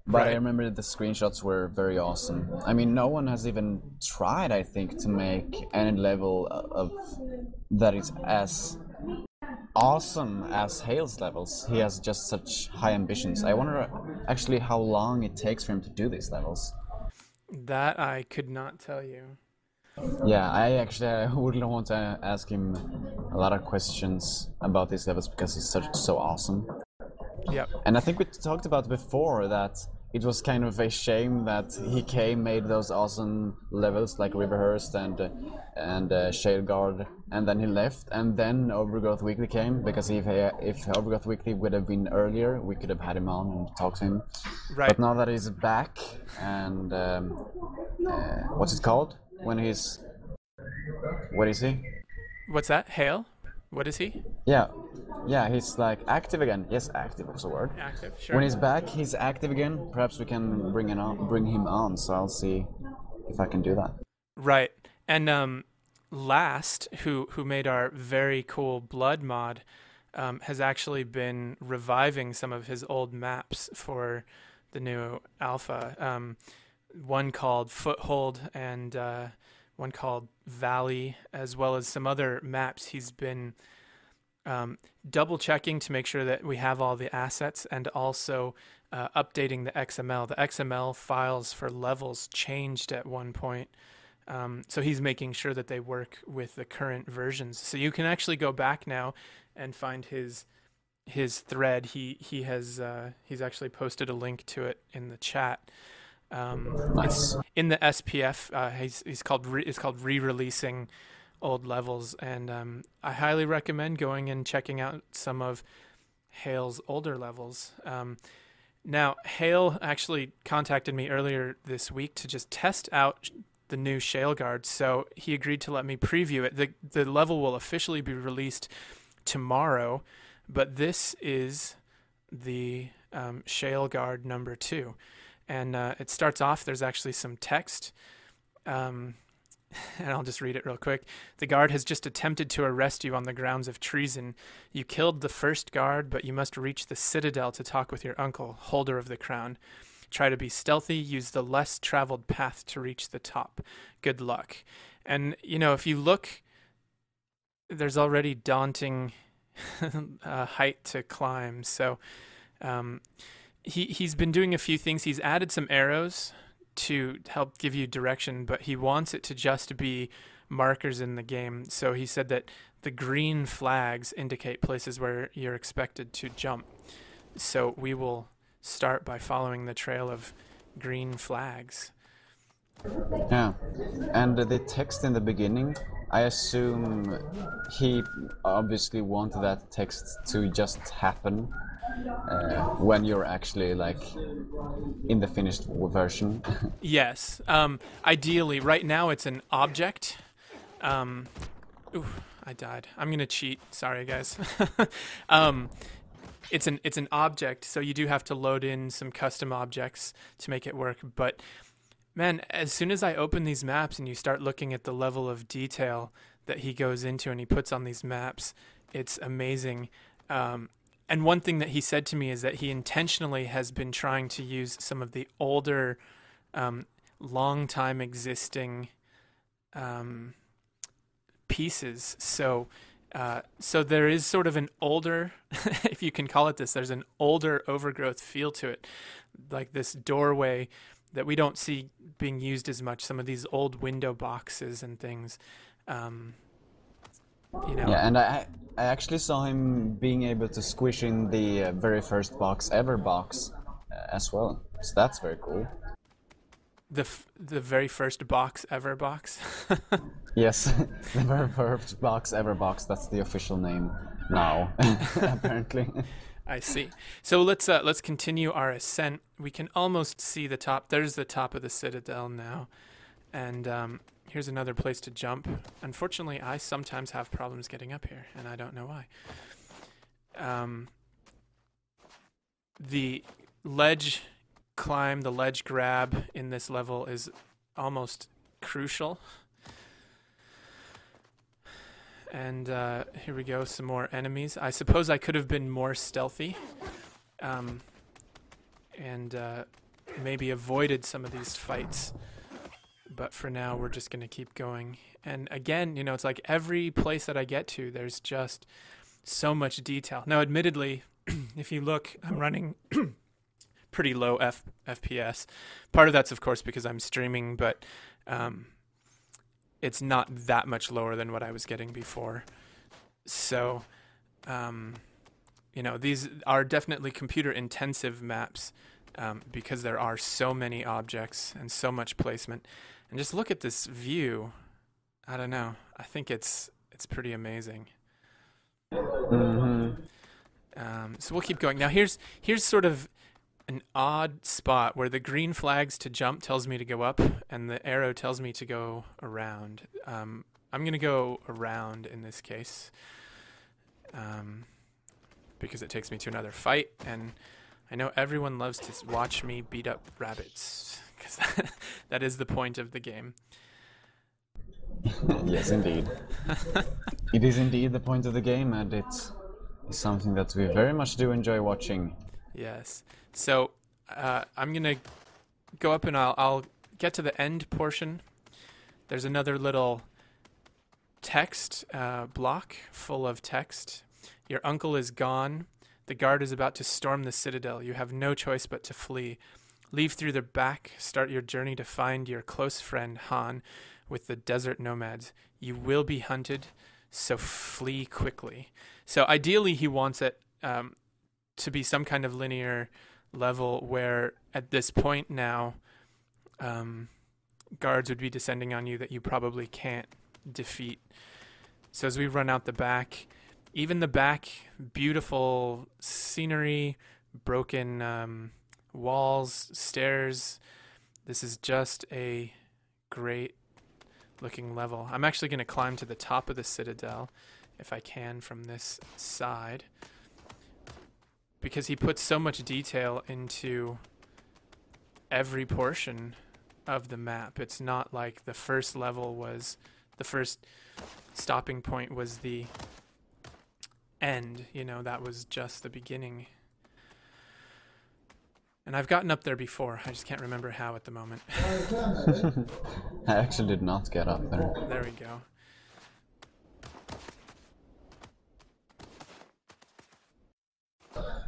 S2: But
S1: Right.
S2: I remember the screenshots were very awesome. I mean, no one has even tried, I think, to make any level of that is as awesome as Hale's levels. He has just such high ambitions. I wonder actually how long it takes for him to do these levels.
S1: That I could not tell you.
S2: Yeah, I wouldn't want to ask him a lot of questions about these levels because he's so awesome.
S1: Yep.
S2: And I think we talked about before that it was kind of a shame that he made those awesome levels like Riverhurst and Shale Guard, and then he left, and then Overgrowth Weekly came, because if Overgrowth Weekly would have been earlier, we could have had him on and talked to him.
S1: Right.
S2: But now that he's back, and what's it called? When he's... What is he?
S1: What's that? Hale? What is he?
S2: Yeah, he's like active again. Yes, active was a word.
S1: Active, sure.
S2: When he's back, he's active again. Perhaps we can bring him on. So I'll see if I can do that.
S1: Right. And Last, who made our very cool blood mod, has actually been reviving some of his old maps for the new alpha. One called Foothold and one called Valley, as well as some other maps he's been double checking to make sure that we have all the assets, and also updating the XML. The XML files for levels changed at one point. So he's making sure that they work with the current versions. So you can actually go back now and find his thread. He's actually posted a link to it in the chat.
S2: Nice.
S1: It's in the SPF. It's called re-releasing old levels, and I highly recommend going and checking out some of Hale's older levels. Now, Hale actually contacted me earlier this week to just test out the new Shale Guard, so he agreed to let me preview it. The level will officially be released tomorrow, but this is the Shale Guard number 2. And it starts off, there's actually some text, and I'll just read it real quick. The guard has just attempted to arrest you on the grounds of treason. You killed the first guard, but you must reach the citadel to talk with your uncle, holder of the crown. Try to be stealthy, use the less traveled path to reach the top. Good luck. And, if you look, there's already daunting height to climb. So he's been doing a few things. He's added some arrows to help give you direction, but he wants it to just be markers in the game. So he said that the green flags indicate places where you're expected to jump. So we will start by following the trail of green flags.
S2: Yeah, and the text in the beginning, I assume he obviously wanted that text to just happen when you're actually in the finished version.
S1: Yes. Ideally, right now it's an object. Ooh, I died. I'm gonna cheat. Sorry, guys. It's an object, so you do have to load in some custom objects to make it work. But man, as soon as I open these maps and you start looking at the level of detail that he goes into and he puts on these maps, it's amazing. And one thing that he said to me is that he intentionally has been trying to use some of the older, long time existing pieces. So there is sort of an older, if you can call it this, there's an older Overgrowth feel to it, like this doorway that we don't see being used as much. Some of these old window boxes and things.
S2: Yeah, and I actually saw him being able to squish in the very first box ever box as well. So that's very cool.
S1: The very first box ever box.
S2: Yes, the very first box ever box. That's the official name now, apparently.
S1: I see. So let's continue our ascent. We can almost see the top. There's the top of the citadel now, and here's another place to jump. Unfortunately, I sometimes have problems getting up here, and I don't know why. The ledge climb, the ledge grab in this level is almost crucial. And here we go, some more enemies. I suppose I could have been more stealthy and maybe avoided some of these fights. But for now, we're just going to keep going. And again, it's like every place that I get to, there's just so much detail. Now, admittedly, if you look, I'm running pretty low FPS. Part of that's, of course, because I'm streaming, but it's not that much lower than what I was getting before. So, these are definitely computer-intensive maps because there are so many objects and so much placement. And just look at this view. I don't know. I think it's pretty amazing.
S2: Mm-hmm.
S1: So we'll keep going. Now here's sort of an odd spot where the green flags to jump tells me to go up and the arrow tells me to go around. I'm going to go around in this case because it takes me to another fight, and I know everyone loves to watch me beat up rabbits because that is the point of the game.
S2: Yes, indeed. It is indeed the point of the game, and it's something that we very much do enjoy watching.
S1: Yes. So I'm going to go up and I'll get to the end portion. There's another little text block full of text. Your uncle is gone. The guard is about to storm the citadel. You have no choice but to flee. Leave through the back. Start your journey to find your close friend Han with the desert nomads. You will be hunted, so flee quickly. So ideally, he wants it to be some kind of linear level where at this point now, guards would be descending on you that you probably can't defeat. So as we run out the back, even the back, beautiful scenery, broken walls, stairs. This is just a great looking level. I'm actually going to climb to the top of the citadel if I can from this side, because he puts so much detail into every portion of the map. It's not like the first level was the first stopping point was the end, you know, that was just the beginning. And I've gotten up there before, I just can't remember how at the moment.
S2: I actually did not get up there.
S1: There we go.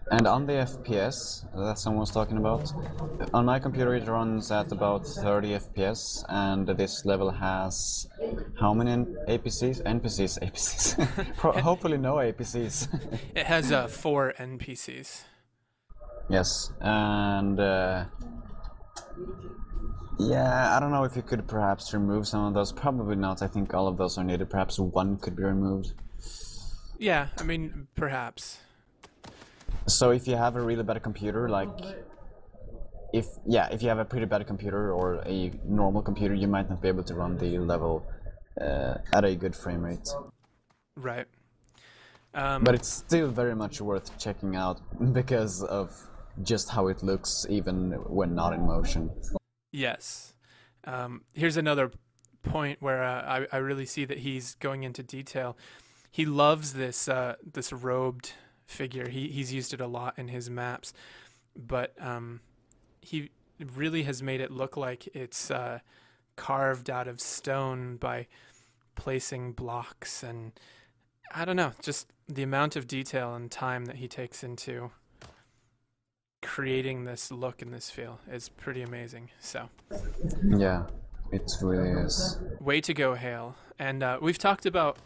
S2: And on the FPS that someone was talking about, on my computer it runs at about 30 FPS, and this level has how many APCs? APCs. Hopefully no APCs.
S1: It has 4 NPCs.
S2: Yes, and yeah, I don't know if you could perhaps remove some of those. Probably not. I think all of those are needed. Perhaps one could be removed.
S1: Yeah, I mean, perhaps.
S2: So if you have a really bad computer, like if you have a pretty bad computer or a normal computer, you might not be able to run the level at a good frame rate.
S1: Right.
S2: But it's still very much worth checking out because of just how it looks even when not in motion.
S1: Yes. Here's another point where I really see that he's going into detail. He loves this this robed figure. He's used it a lot in his maps, but he really has made it look like it's carved out of stone by placing blocks, and I don't know, just the amount of detail and time that he takes into creating this look and this feel is pretty amazing. So
S2: yeah, it really is.
S1: Way to go, Hale. And we've talked about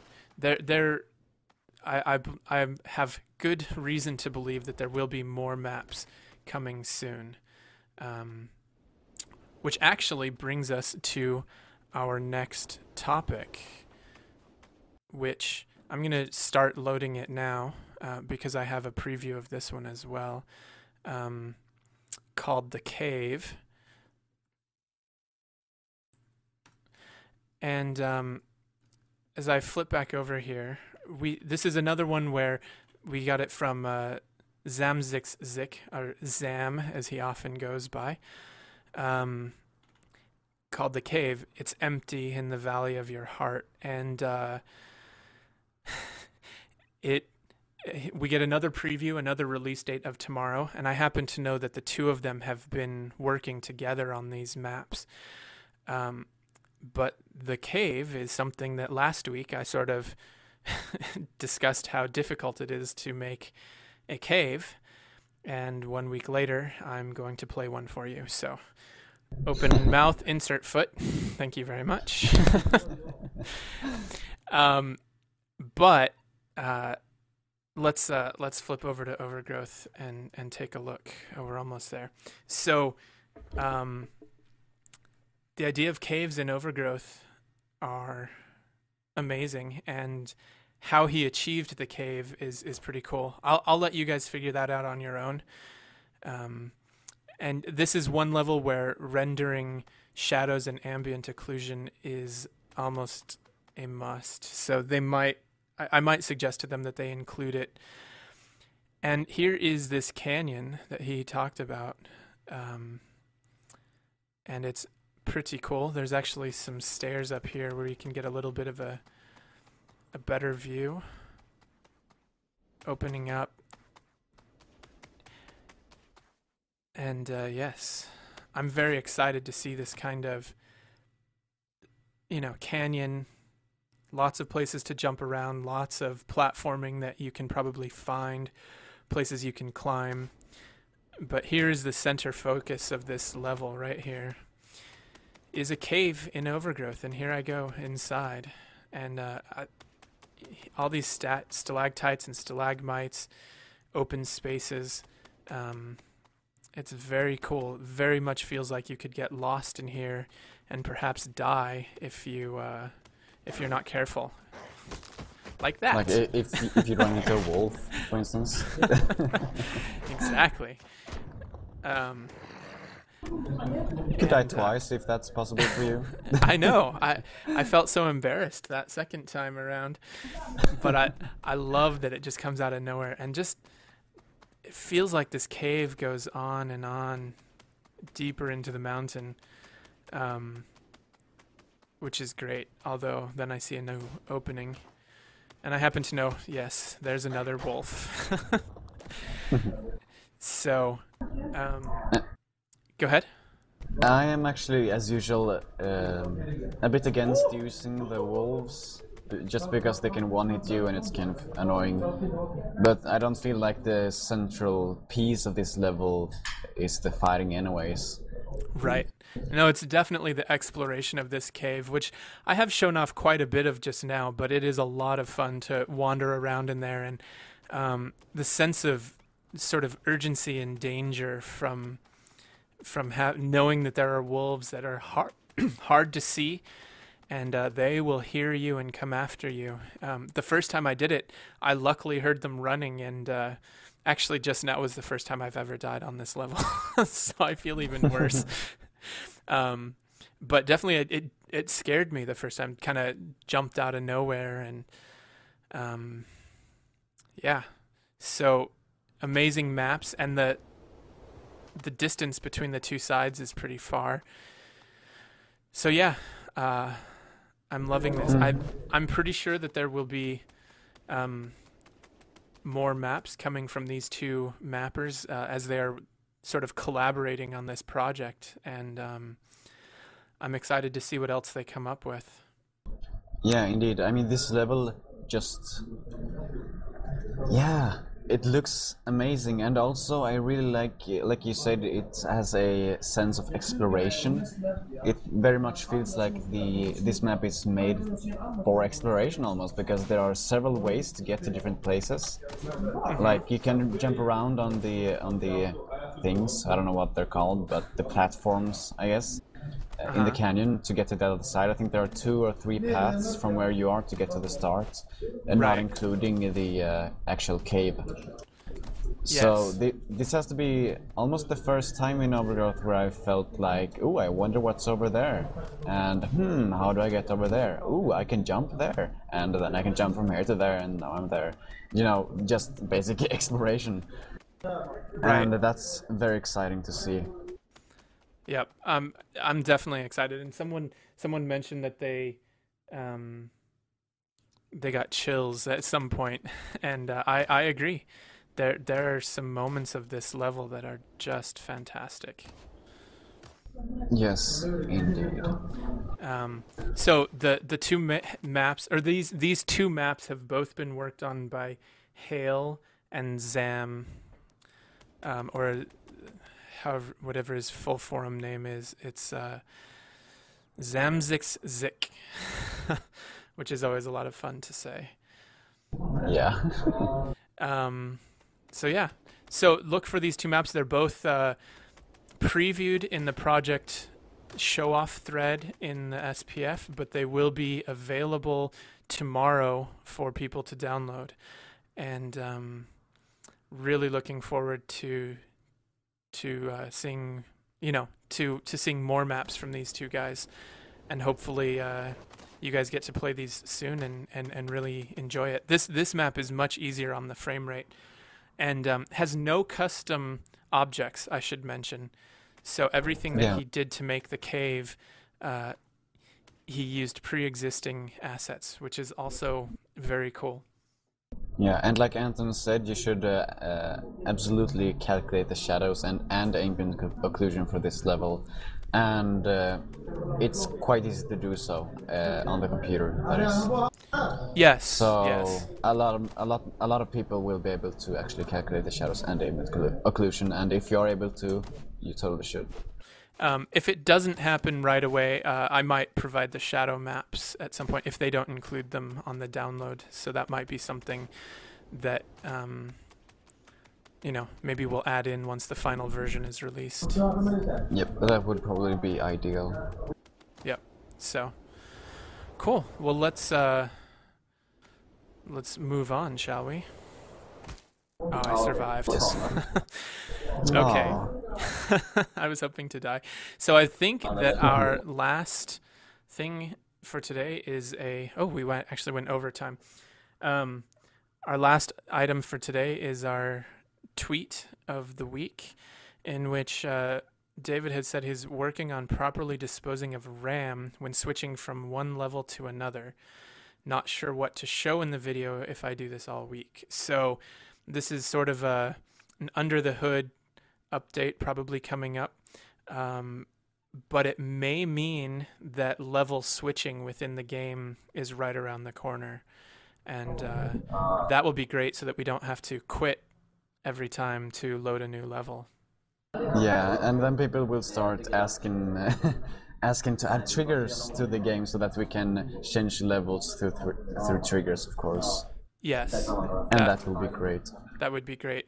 S1: I have good reason to believe that there will be more maps coming soon, which actually brings us to our next topic, which I'm going to start loading it now because I have a preview of this one as well, called The Cave. And as I flip back over here, this is another one where we got it from Zamzix, or Zam as he often goes by, called The Cave. It's empty in the valley of your heart, and we get another preview, another release date of tomorrow, and I happen to know that the two of them have been working together on these maps. But The Cave is something that last week I sort of discussed how difficult it is to make a cave, and 1 week later I'm going to play one for you. So open mouth, insert foot. Thank you very much. But let's flip over to Overgrowth and take a look. Oh, we're almost there. So the idea of caves in Overgrowth are amazing, and how he achieved the cave is pretty cool. I'll let you guys figure that out on your own. And this is one level where rendering shadows and ambient occlusion is almost a must. So I might suggest to them that they include it. And here is this canyon that he talked about. And it's pretty cool. There's actually some stairs up here where you can get a little bit of a better view. Opening up. And yes, I'm very excited to see this kind of, canyon Lots of places to jump around, lots of platforming that you can probably find, places you can climb. But here's the center focus of this level right here, is a cave in Overgrowth, and here I go inside. And all these stalactites and stalagmites, open spaces. It's very cool. Very much feels like you could get lost in here and perhaps die if you're not careful. Like that.
S2: Like if you run into a wolf, for instance.
S1: Exactly.
S2: You could die twice if that's possible for you.
S1: I know. I felt so embarrassed that second time around, but I love that it just comes out of nowhere, and just it feels like this cave goes on and on deeper into the mountain, which is great. Although then I see a new opening, and I happen to know, yes, there's another wolf. So, go ahead.
S2: I am actually, as usual, a bit against using the wolves, just because they can one-hit you and it's kind of annoying. But I don't feel like the central piece of this level is the fighting anyways.
S1: Right. No, it's definitely the exploration of this cave, which I have shown off quite a bit of just now, but it is a lot of fun to wander around in there, and the sense of sort of urgency and danger from knowing that there are wolves that are hard to see, and they will hear you and come after you. The first time I did it, I luckily heard them running, and actually just now was the first time I've ever died on this level, so I feel even worse. But definitely it scared me the first time, kind of jumped out of nowhere, and yeah, so amazing maps, and the distance between the two sides is pretty far. So yeah, I'm loving this. I'm pretty sure that there will be more maps coming from these two mappers as they are sort of collaborating on this project, and I'm excited to see what else they come up with.
S2: Yeah, indeed. I mean, this level just... yeah, it looks amazing, and also I really like you said, it has a sense of exploration. It very much feels like this map is made for exploration almost, because there are several ways to get to different places. Like you can jump around on the things, I don't know what they're called, but the platforms, I guess. In the canyon to get to the other side. I think there are 2 or 3 paths from where you are to get to the start, and not including the actual cave.
S1: Yes.
S2: So this has to be almost the first time in Overgrowth where I felt like, ooh, I wonder what's over there, and how do I get over there? Ooh, I can jump there, and then I can jump from here to there, and now I'm there. You know, just basic exploration.
S1: Right.
S2: And that's very exciting to see.
S1: Yep. I'm definitely excited. And someone mentioned that they got chills at some point, and I agree. There are some moments of this level that are just fantastic.
S2: Yes, indeed.
S1: So the two maps, or these two maps, have both been worked on by Hale and Zam, or however, whatever his full forum name is. It's Zamzix, which is always a lot of fun to say.
S2: Yeah.
S1: So yeah, so look for these two maps. They're both previewed in the project show-off thread in the SPF, but they will be available tomorrow for people to download. And really looking forward to seeing, to seeing more maps from these two guys, and hopefully you guys get to play these soon and really enjoy it. This map is much easier on the frame rate, and has no custom objects, I should mention. So everything that he did to make the cave, he used pre-existing assets, which is also very cool.
S2: Yeah, and like Anton said, you should absolutely calculate the shadows and ambient occlusion for this level, and it's quite easy to do so on the computer. That is.
S1: Yes.
S2: So
S1: Yes.
S2: a lot of people will be able to actually calculate the shadows and ambient occlusion, and if you're able to, you totally should.
S1: If it doesn't happen right away, I might provide the shadow maps at some point if they don't include them on the download. So that might be something that maybe we'll add in once the final version is released.
S2: Yep, that would probably be ideal.
S1: Yep. So cool. Well, let's move on, shall we? Oh, I survived. Okay. I was hoping to die. So I think that our last thing for today is we actually went overtime. Our last item for today is our tweet of the week, in which David had said he's working on properly disposing of RAM when switching from one level to another. Not sure what to show in the video if I do this all week. So this is sort of an under the hood update probably coming up. But it may mean that level switching within the game is right around the corner. And that will be great so that we don't have to quit every time to load a new level.
S2: Yeah, and then people will start asking asking to add triggers to the game so that we can change levels through triggers, of course.
S1: Yes.
S2: And that will be great.
S1: That would be great.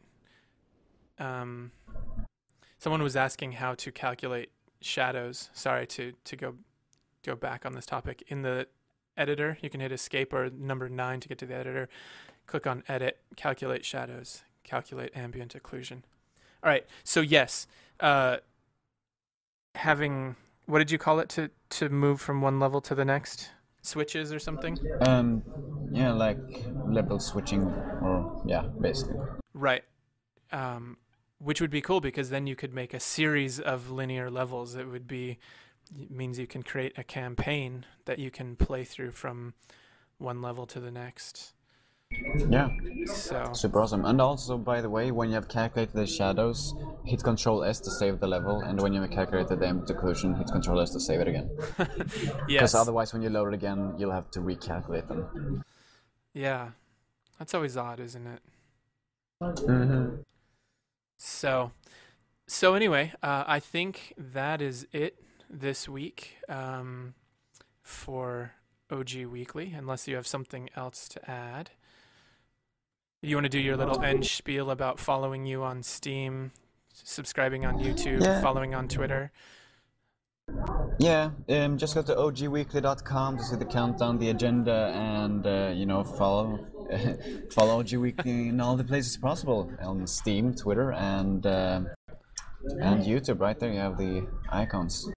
S1: Someone was asking how to calculate shadows. Sorry to go back on this topic. In the editor, you can hit escape or number 9 to get to the editor. Click on edit, calculate shadows, calculate ambient occlusion. All right. So yes, having, what did you call it to move from one level to the next? Switches or something?
S2: Yeah, like level switching, or yeah, basically.
S1: Right. Which would be cool because then you could make a series of linear levels. It means you can create a campaign that you can play through from one level to the next.
S2: Yeah.
S1: So
S2: super awesome. And also, by the way, when you have calculated the shadows, hit Control S to save the level, and when you have calculated the ambient occlusion, hit Control S to save it again.
S1: Yes.
S2: Because otherwise, when you load it again, you'll have to recalculate them.
S1: Yeah. That's always odd, isn't it?
S2: Mm-hmm.
S1: So anyway, I think that is it this week for OG Weekly, unless you have something else to add. You want to do your little end spiel about following you on Steam, subscribing on YouTube, following on Twitter?
S2: Yeah, just go to OGWeekly.com to see the countdown, the agenda, and follow OG Weekly in all the places possible on Steam, Twitter, and YouTube. Right there, you have the icons.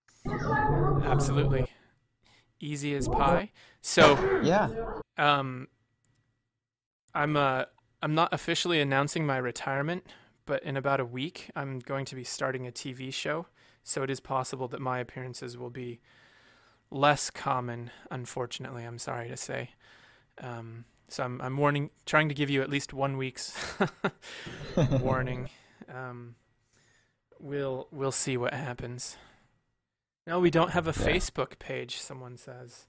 S1: Absolutely, easy as pie. So
S2: yeah,
S1: I'm not officially announcing my retirement, but in about a week, I'm going to be starting a TV show. So it is possible that my appearances will be less common, unfortunately, I'm sorry to say. So I'm trying to give you at least 1 week's warning. We'll see what happens. No, we don't have a Facebook page, someone says.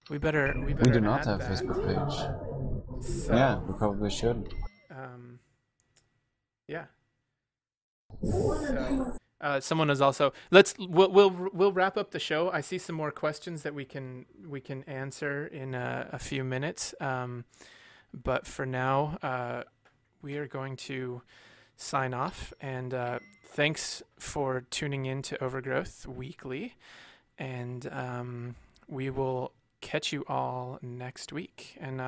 S1: We do
S2: not have a Facebook page. So, yeah, we probably should.
S1: Yeah. So, someone is also we'll wrap up the show. I see some more questions that we can answer in a few minutes. But for now, we are going to sign off. And thanks for tuning in to Overgrowth Weekly. And we will catch you all next week. And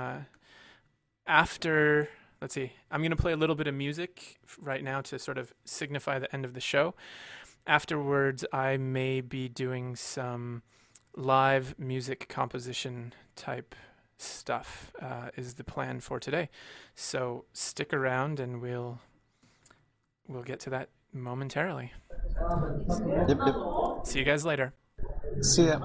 S1: after, let's see, I'm going to play a little bit of music right now to sort of signify the end of the show. Afterwards, I may be doing some live music composition type stuff, is the plan for today. So stick around and we'll get to that momentarily.
S2: Yep.
S1: See you guys later.
S2: See ya.